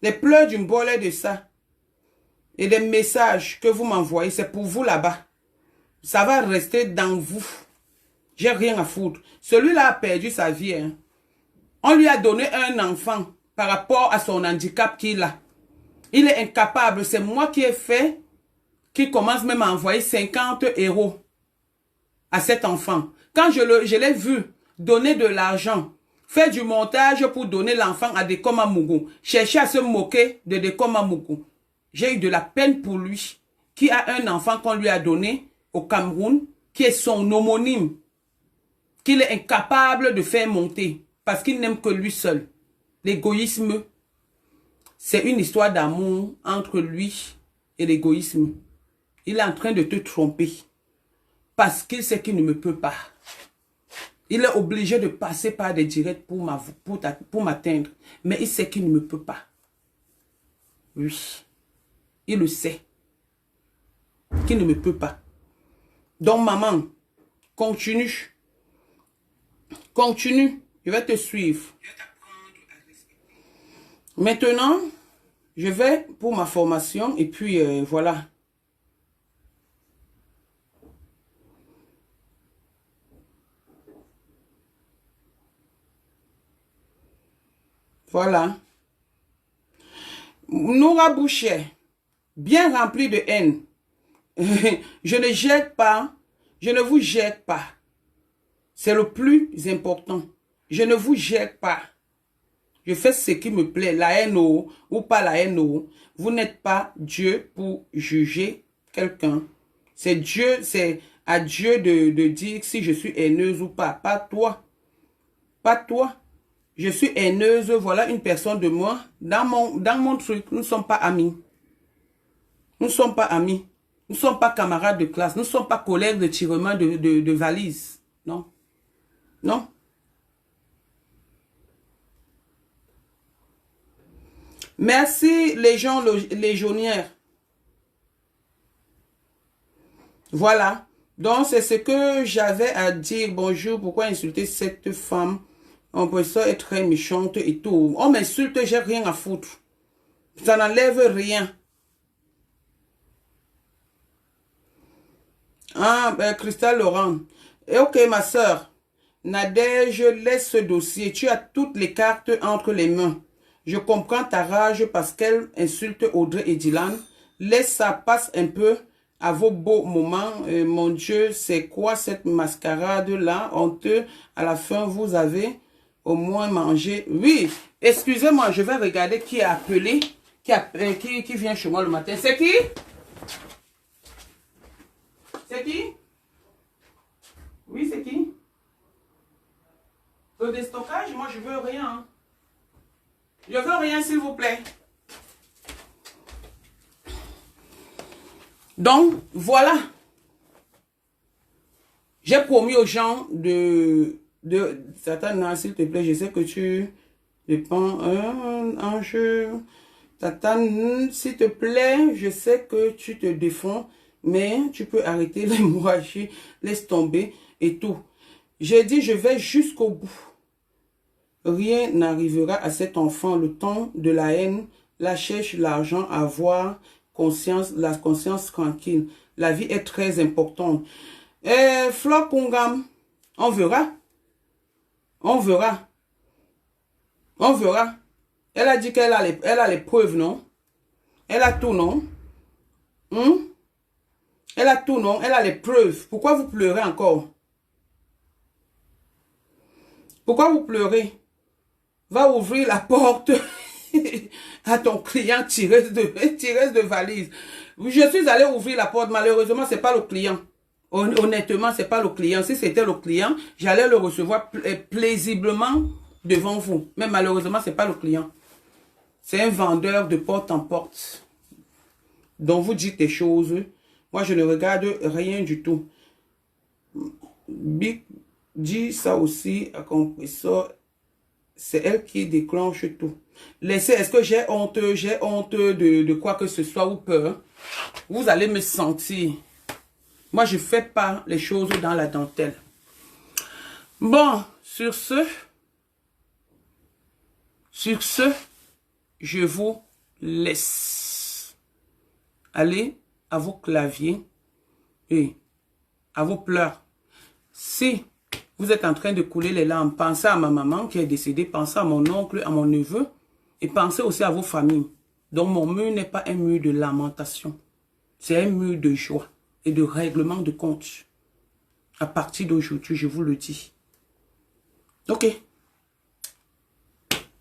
Les pleurs du mbolé de ça et les messages que vous m'envoyez, c'est pour vous là-bas. Ça va rester dans vous. J'ai rien à foutre. Celui-là a perdu sa vie. Hein. On lui a donné un enfant par rapport à son handicap qu'il a. Il est incapable. C'est moi qui ai fait, qui commence même à envoyer 50 € à cet enfant. Quand je l'ai vu donner de l'argent, faire du montage pour donner l'enfant à Dekoma Mougou, chercher à se moquer de Dekoma Mougou, j'ai eu de la peine pour lui, qui a un enfant qu'on lui a donné au Cameroun, qui est son homonyme, qu'il est incapable de faire monter, parce qu'il n'aime que lui seul. L'égoïsme, c'est une histoire d'amour entre lui et l'égoïsme. Il est en train de te tromper, parce qu'il sait qu'il ne me peut pas. Il est obligé de passer par des directs pour m'atteindre. Mais il sait qu'il ne me peut pas. Oui. Il le sait. Qu'il ne me peut pas. Donc, maman, continue. Continue. Je vais te suivre. Maintenant, je vais pour ma formation et puis voilà. Voilà. Noura Boucher, bien rempli de haine. Je ne jette pas. Je ne vous jette pas. C'est le plus important. Je ne vous jette pas. Je fais ce qui me plaît. La haine ou pas la haine. Vous n'êtes pas Dieu pour juger quelqu'un. C'est Dieu, c'est à Dieu de dire si je suis haineuse ou pas. Pas toi. Pas toi. Je suis haineuse, voilà une personne de moi. Dans mon truc, nous ne sommes pas amis. Nous ne sommes pas amis. Nous ne sommes pas camarades de classe. Nous ne sommes pas collègues de tirement de valise. Non. Non. Merci les gens légionnaires. Voilà. Donc c'est ce que j'avais à dire. Bonjour, pourquoi insulter cette femme? On peut ça être très méchante et tout. On m'insulte, j'ai rien à foutre. Ça n'enlève rien. Ah, ben, Christelle Laurent. Et ok, ma soeur. Nadège, laisse ce dossier. Tu as toutes les cartes entre les mains. Je comprends ta rage parce qu'elle insulte Audrey et Dylan. Laisse ça passe un peu à vos beaux moments. Mon Dieu, c'est quoi cette mascarade-là? Honteux. À la fin, vous avez au moins mangé. Oui, excusez-moi, je vais regarder qui a appelé. qui vient chez moi le matin. C'est qui? C'est qui? Oui, c'est qui? Le déstockage, moi je veux rien. Hein. Je veux rien, s'il vous plaît. Donc, voilà. J'ai promis aux gens Satan, s'il te plaît, je sais que tu dépends un jeu. Satan, s'il te plaît, je sais que tu te défends, mais tu peux arrêter l'hémorragie, laisse tomber et tout. J'ai dit, je vais jusqu'au bout. Rien n'arrivera à cet enfant. Le temps de la haine, la cherche l'argent, avoir conscience, la conscience tranquille. La vie est très importante. Flor Kungam, on verra. On verra. On verra. Elle a dit qu'elle a les preuves, non? Elle a tout, non? Elle a tout, non? Elle a les preuves. Pourquoi vous pleurez encore? Pourquoi vous pleurez? Va ouvrir la porte à ton client tireuse de valise. Je suis allé ouvrir la porte. Malheureusement, c'est pas le client. Honnêtement, c'est pas le client. Si c'était le client, j'allais le recevoir plaisiblement devant vous. Mais malheureusement, c'est pas le client. C'est un vendeur de porte en porte. dont vous dites des choses. Moi, je ne regarde rien du tout. Big dit ça aussi à compresseur. C'est elle qui déclenche tout. Laissez, est-ce que j'ai honte de quoi que ce soit ou peur? Vous allez me sentir. Moi, je ne fais pas les choses dans la dentelle. Bon, sur ce, je vous laisse. Allez à vos claviers et à vos pleurs. Si vous êtes en train de couler les larmes, pensez à ma maman qui est décédée, pensez à mon oncle, à mon neveu et pensez aussi à vos familles. Donc mon mur n'est pas un mur de lamentation, c'est un mur de joie et de règlement de compte. À partir d'aujourd'hui, je vous le dis. Ok.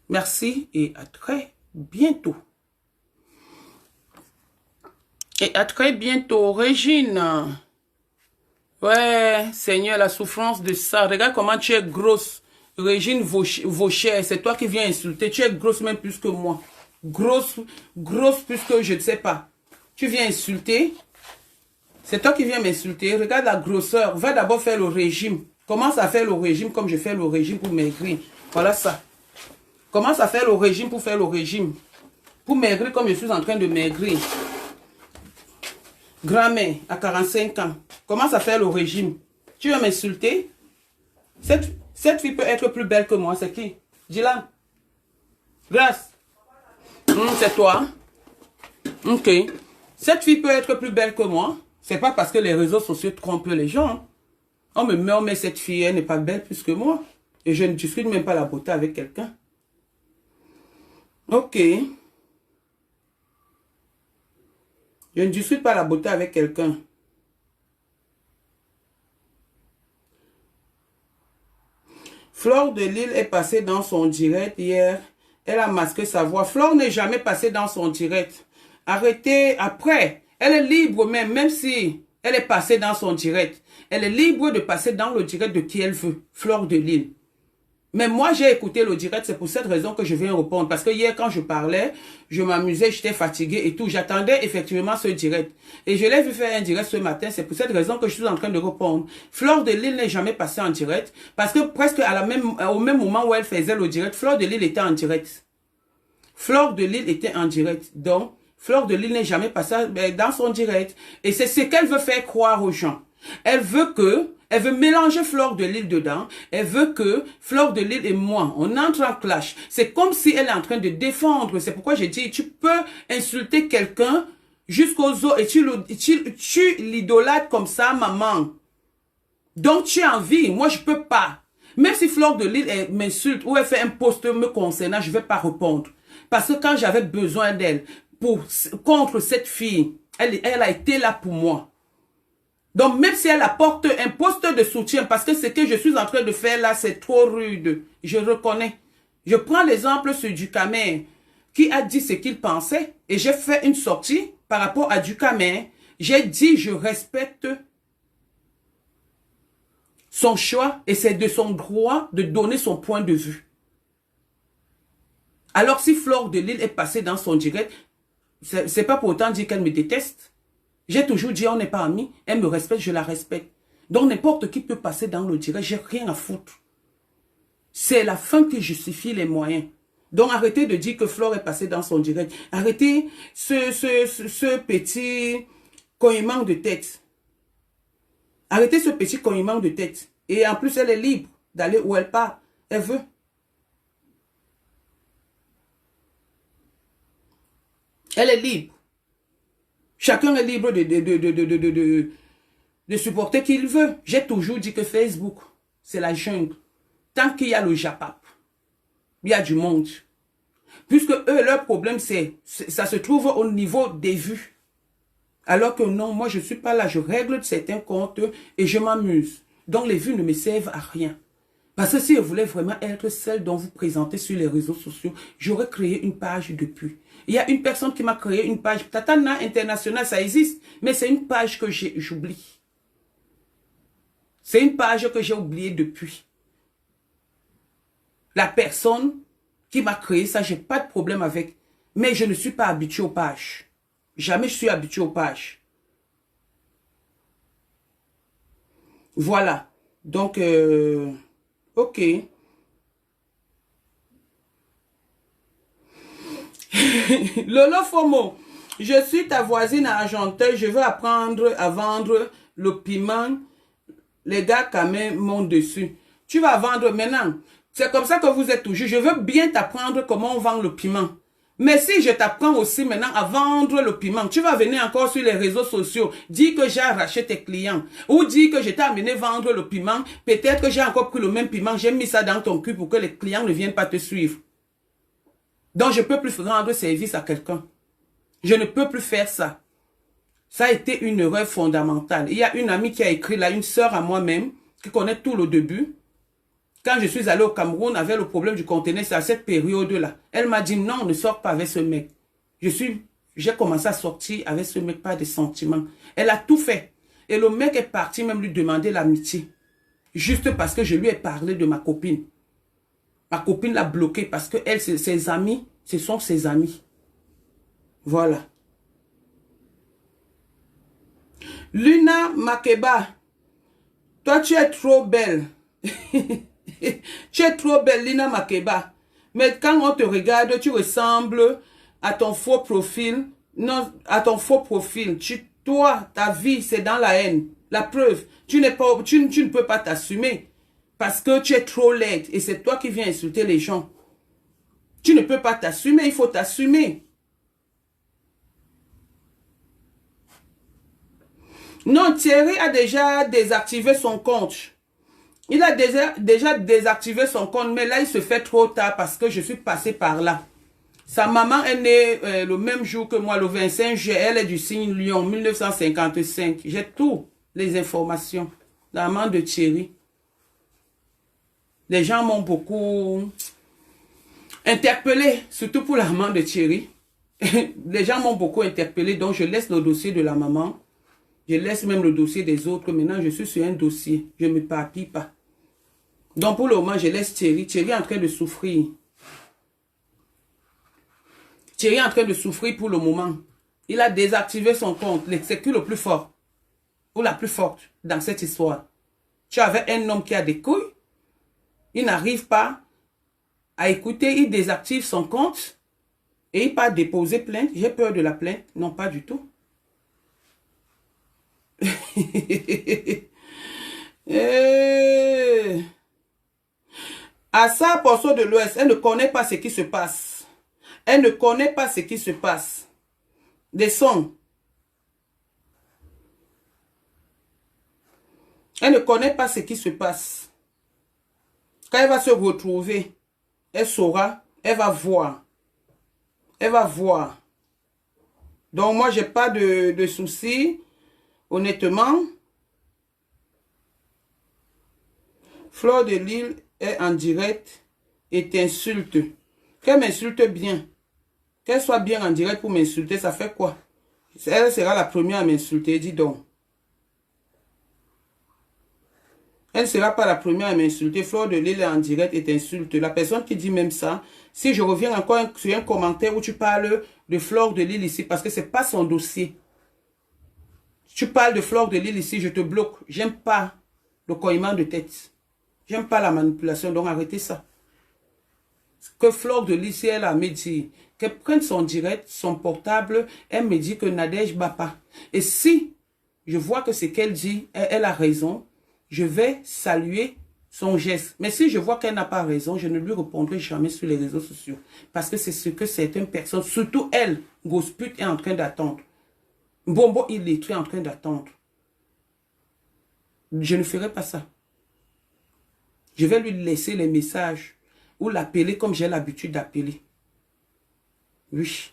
Merci et à très bientôt. Et à très bientôt, Régine. Ouais, Seigneur, la souffrance de ça. Regarde comment tu es grosse. Régine Vaucher, c'est toi qui viens insulter. Tu es grosse même plus que moi. Grosse plus que je ne sais pas. Tu viens insulter. C'est toi qui viens m'insulter. Regarde la grosseur. Va d'abord faire le régime. Commence à faire le régime comme je fais le régime pour maigrir. Voilà ça. Commence à faire le régime pour faire le régime. Pour maigrir comme je suis en train de maigrir. Grand-mère, à 45 ans. Commence à faire le régime. Tu vas m'insulter? Cette fille peut être plus belle que moi. C'est qui? Dis-la. Grâce. C'est toi. Ok. Cette fille peut être plus belle que moi. C'est pas parce que les réseaux sociaux trompent les gens. On me met, mais cette fille, elle n'est pas belle plus que moi. Et je ne discute même pas la beauté avec quelqu'un. Ok. Je ne discute pas la beauté avec quelqu'un. Fleur de Lille est passée dans son direct hier. Elle a masqué sa voix. Fleur n'est jamais passée dans son direct. Arrêtez après. Elle est libre même si elle est passée dans son direct. Elle est libre de passer dans le direct de qui elle veut. Fleur de Lille. Mais moi, j'ai écouté le direct, c'est pour cette raison que je viens répondre. Parce que hier, quand je parlais, je m'amusais, j'étais fatiguée et tout. J'attendais effectivement ce direct. Et je l'ai vu faire un direct ce matin, c'est pour cette raison que je suis en train de répondre. Fleur de Lille n'est jamais passée en direct. Parce que presque au même moment où elle faisait le direct, Fleur de Lille était en direct. Fleur de Lille était en direct. Donc, Fleur de Lille n'est jamais passée dans son direct. Et c'est ce qu'elle veut faire croire aux gens. Elle veut mélanger Fleur de Lille dedans. Elle veut que Fleur de Lille et moi, on entre en clash. C'est comme si elle est en train de défendre. C'est pourquoi j'ai dit, tu peux insulter quelqu'un jusqu'aux os et tu l'idolâtres comme ça, maman. Donc tu as envie. Moi, je peux pas. Même si Fleur de Lille m'insulte ou elle fait un post me concernant, je vais pas répondre. Parce que quand j'avais besoin d'elle contre cette fille, elle a été là pour moi. Donc, même si elle apporte un poste de soutien, parce que ce que je suis en train de faire là, c'est trop rude. Je reconnais. Je prends l'exemple sur du Camer. qui a dit ce qu'il pensait et j'ai fait une sortie par rapport à Ducamin. J'ai dit je respecte son choix et c'est de son droit de donner son point de vue. Alors si Flore de Lille est passée dans son direct, c'est pas pour autant dire qu'elle me déteste. J'ai toujours dit on n'est pas amis, elle me respecte, je la respecte. Donc n'importe qui peut passer dans le direct, j'ai rien à foutre. C'est la fin qui justifie les moyens. Donc arrêtez de dire que Flore est passée dans son direct. Arrêtez ce petit cognement de tête. Arrêtez ce petit cognement de tête. Et en plus, elle est libre d'aller où elle part. Elle veut. Elle est libre. Chacun est libre de supporter qui il veut. J'ai toujours dit que Facebook, c'est la jungle. Tant qu'il y a le Japap, il y a du monde. Puisque eux, leur problème, ça se trouve au niveau des vues. Alors que non, moi, je ne suis pas là. Je règle certains comptes et je m'amuse. Donc, les vues ne me servent à rien. Parce que si je voulais vraiment être celle dont vous présentez sur les réseaux sociaux, j'aurais créé une page depuis. Il y a une personne qui m'a créé une page. Tatana International, ça existe. Mais c'est une page que j'oublie. C'est une page que j'ai oubliée depuis. La personne qui m'a créé ça, j'ai pas de problème avec. Mais je ne suis pas habitué aux pages. Jamais je suis habitué aux pages. Voilà. Donc, ok. Lolo Fomo, je suis ta voisine à Argenteuil, je veux apprendre à vendre le piment. Les gars, quand même, montent dessus. Tu vas vendre maintenant. C'est comme ça que vous êtes toujours. Je veux bien t'apprendre comment on vend le piment. Mais si je t'apprends aussi maintenant à vendre le piment, tu vas venir encore sur les réseaux sociaux, dire que j'ai arraché tes clients, ou dire que je t'ai amené vendre le piment, peut-être que j'ai encore pris le même piment, j'ai mis ça dans ton cul pour que les clients ne viennent pas te suivre. Donc je ne peux plus rendre service à quelqu'un. Je ne peux plus faire ça. Ça a été une erreur fondamentale. Il y a une amie qui a écrit là, une sœur à moi-même, qui connaît tout le début. Quand je suis allé au Cameroun avec le problème du conteneur, c'est à cette période-là. Elle m'a dit non, ne sors pas avec ce mec. J'ai commencé à sortir avec ce mec, pas de sentiments. Elle a tout fait. Et le mec est parti même lui demander l'amitié. Juste parce que je lui ai parlé de ma copine. Ma copine l'a bloqué parce que elle, ses amis, ce sont ses amis. Voilà. Luna Makeba, toi tu es trop belle. Tu es trop belle, Lina Makeba. Mais quand on te regarde, tu ressembles à ton faux profil. Non, à ton faux profil. Toi, ta vie, c'est dans la haine. La preuve, tu ne peux pas t'assumer. Parce que tu es trop laide. Et c'est toi qui viens insulter les gens. Tu ne peux pas t'assumer, il faut t'assumer. Non, Thierry a déjà désactivé son compte. Il a déjà désactivé son compte, mais là, il se fait trop tard parce que je suis passé par là. Sa maman est née le même jour que moi, le 25 juillet. Elle est du signe Lion, 1955. J'ai toutes les informations. La maman de Thierry. Les gens m'ont beaucoup interpellé, surtout pour la maman de Thierry. Les gens m'ont beaucoup interpellé, donc je laisse le dossier de la maman. Je laisse même le dossier des autres. Maintenant, je suis sur un dossier. Je ne m'éparpille pas. Donc, pour le moment, je laisse Thierry. Thierry est en train de souffrir. Thierry est en train de souffrir pour le moment. Il a désactivé son compte. C'est qui le plus fort? Ou la plus forte dans cette histoire? Tu avais un homme qui a des couilles. Il n'arrive pas à écouter. Il désactive son compte. Et il part déposer plainte. J'ai peur de la plainte. Non, pas du tout. À sa portion de l'Ouest, elle ne connaît pas ce qui se passe. Elle ne connaît pas ce qui se passe. Des sons. Elle ne connaît pas ce qui se passe. Quand elle va se retrouver, elle saura, elle va voir. Elle va voir. Donc moi, j'ai pas de soucis. Honnêtement, Flore de Lille est en direct et t'insulte. Qu'elle m'insulte bien. Qu'elle soit bien en direct pour m'insulter, ça fait quoi? Elle sera la première à m'insulter, dis donc. Elle ne sera pas la première à m'insulter. Fleur de Lille est en direct et t'insulte. La personne qui dit même ça, si je reviens encore sur un commentaire où tu parles de Fleur de Lille ici, parce que c'est pas son dossier. Tu parles de Fleur de Lille ici, je te bloque. J'aime pas le coïnement de tête. J'aime pas la manipulation, donc arrêtez ça. Que Fleur de Lille, si elle a me dit, qu'elle prenne son direct, son portable, elle me dit que Nadège bat pas. Et si je vois que c'est qu'elle dit, elle a raison, je vais saluer son geste. Mais si je vois qu'elle n'a pas raison, je ne lui répondrai jamais sur les réseaux sociaux. Parce que c'est ce que certaines personnes, surtout elle, grosse pute, est en train d'attendre. Bombo illettré est en train d'attendre. Je ne ferai pas ça. Je vais lui laisser les messages ou l'appeler comme j'ai l'habitude d'appeler. Oui.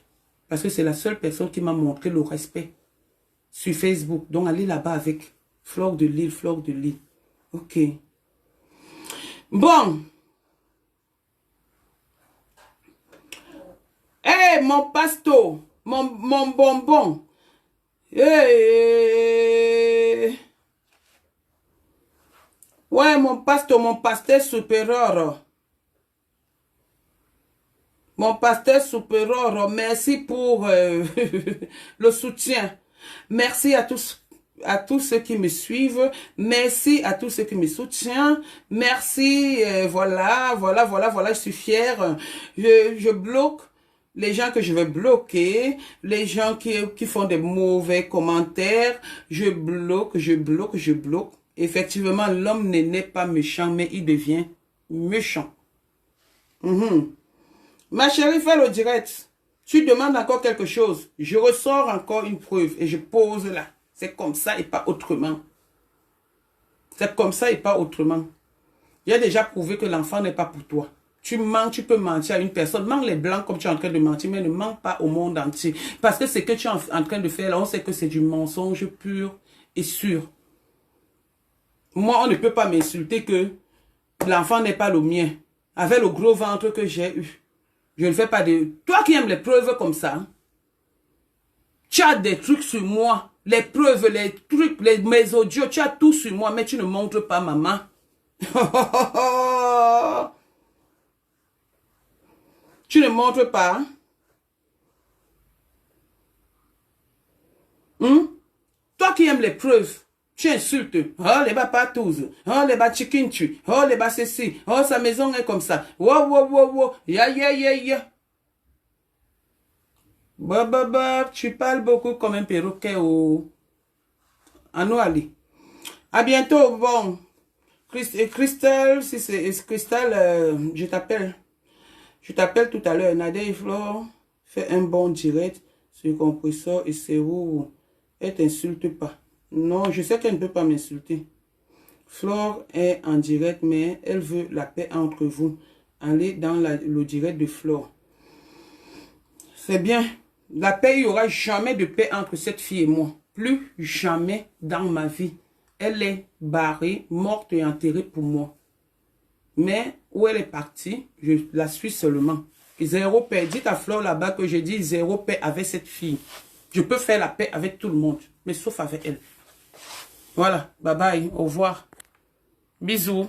Parce que c'est la seule personne qui m'a montré le respect sur Facebook. Donc allez là-bas avec Fleur de Lille, Fleur de Lille. Ok. Bon. Hey, mon pasto, mon bonbon. Hey. Ouais, mon pasto, mon pasteur supérieur. Mon pasteur supérieur, merci pour le soutien. Merci à tous ceux qui me suivent. Merci à tous ceux qui me soutiennent. Merci, voilà, je suis fière. Je bloque les gens que je vais bloquer, les gens qui font des mauvais commentaires. Je bloque. Effectivement, l'homme n'est pas méchant, mais il devient méchant. Ma chérie, fais le direct. Tu demandes encore quelque chose. Je ressors encore une preuve et je pose là. C'est comme ça et pas autrement. C'est comme ça et pas autrement. J'ai déjà prouvé que l'enfant n'est pas pour toi. Tu mens, tu peux mentir à une personne. Mens les blancs comme tu es en train de mentir, mais ne mens pas au monde entier. Parce que ce que tu es en train de faire là, on sait que c'est du mensonge pur et sûr. Moi, on ne peut pas m'insulter que l'enfant n'est pas le mien. Avec le gros ventre que j'ai eu. Je ne fais pas de... Toi qui aimes les preuves comme ça, tu as des trucs sur moi, les preuves, les trucs, mes audios, tu as tout sur moi, mais tu ne montres pas, maman. Tu ne montres pas. Toi qui aimes les preuves, tu insultes. Oh, les bas patous. Oh, les bas chicken tu. Oh, les bas ceci. Oh, sa maison est comme ça. Wow. Ya. Tu parles beaucoup comme un perroquet. Oh. Anou Ali. À bientôt. Bon. Christelle, si c'est Christelle, je t'appelle. Je t'appelle tout à l'heure. Nadia et Flore, fais un bon direct sur le compresseur et c'est où elle t'insulte pas. Non, je sais qu'elle ne peut pas m'insulter. Flore est en direct, mais elle veut la paix entre vous. Allez dans le direct de Flore. C'est bien. La paix, il n'y aura jamais de paix entre cette fille et moi. Plus jamais dans ma vie. Elle est barrée, morte et enterrée pour moi. Mais où elle est partie, je la suis seulement. Zéro paix. Dites à Flore là-bas que je dis zéro paix avec cette fille. Je peux faire la paix avec tout le monde, mais sauf avec elle. Voilà, bye bye, au revoir. Bisous.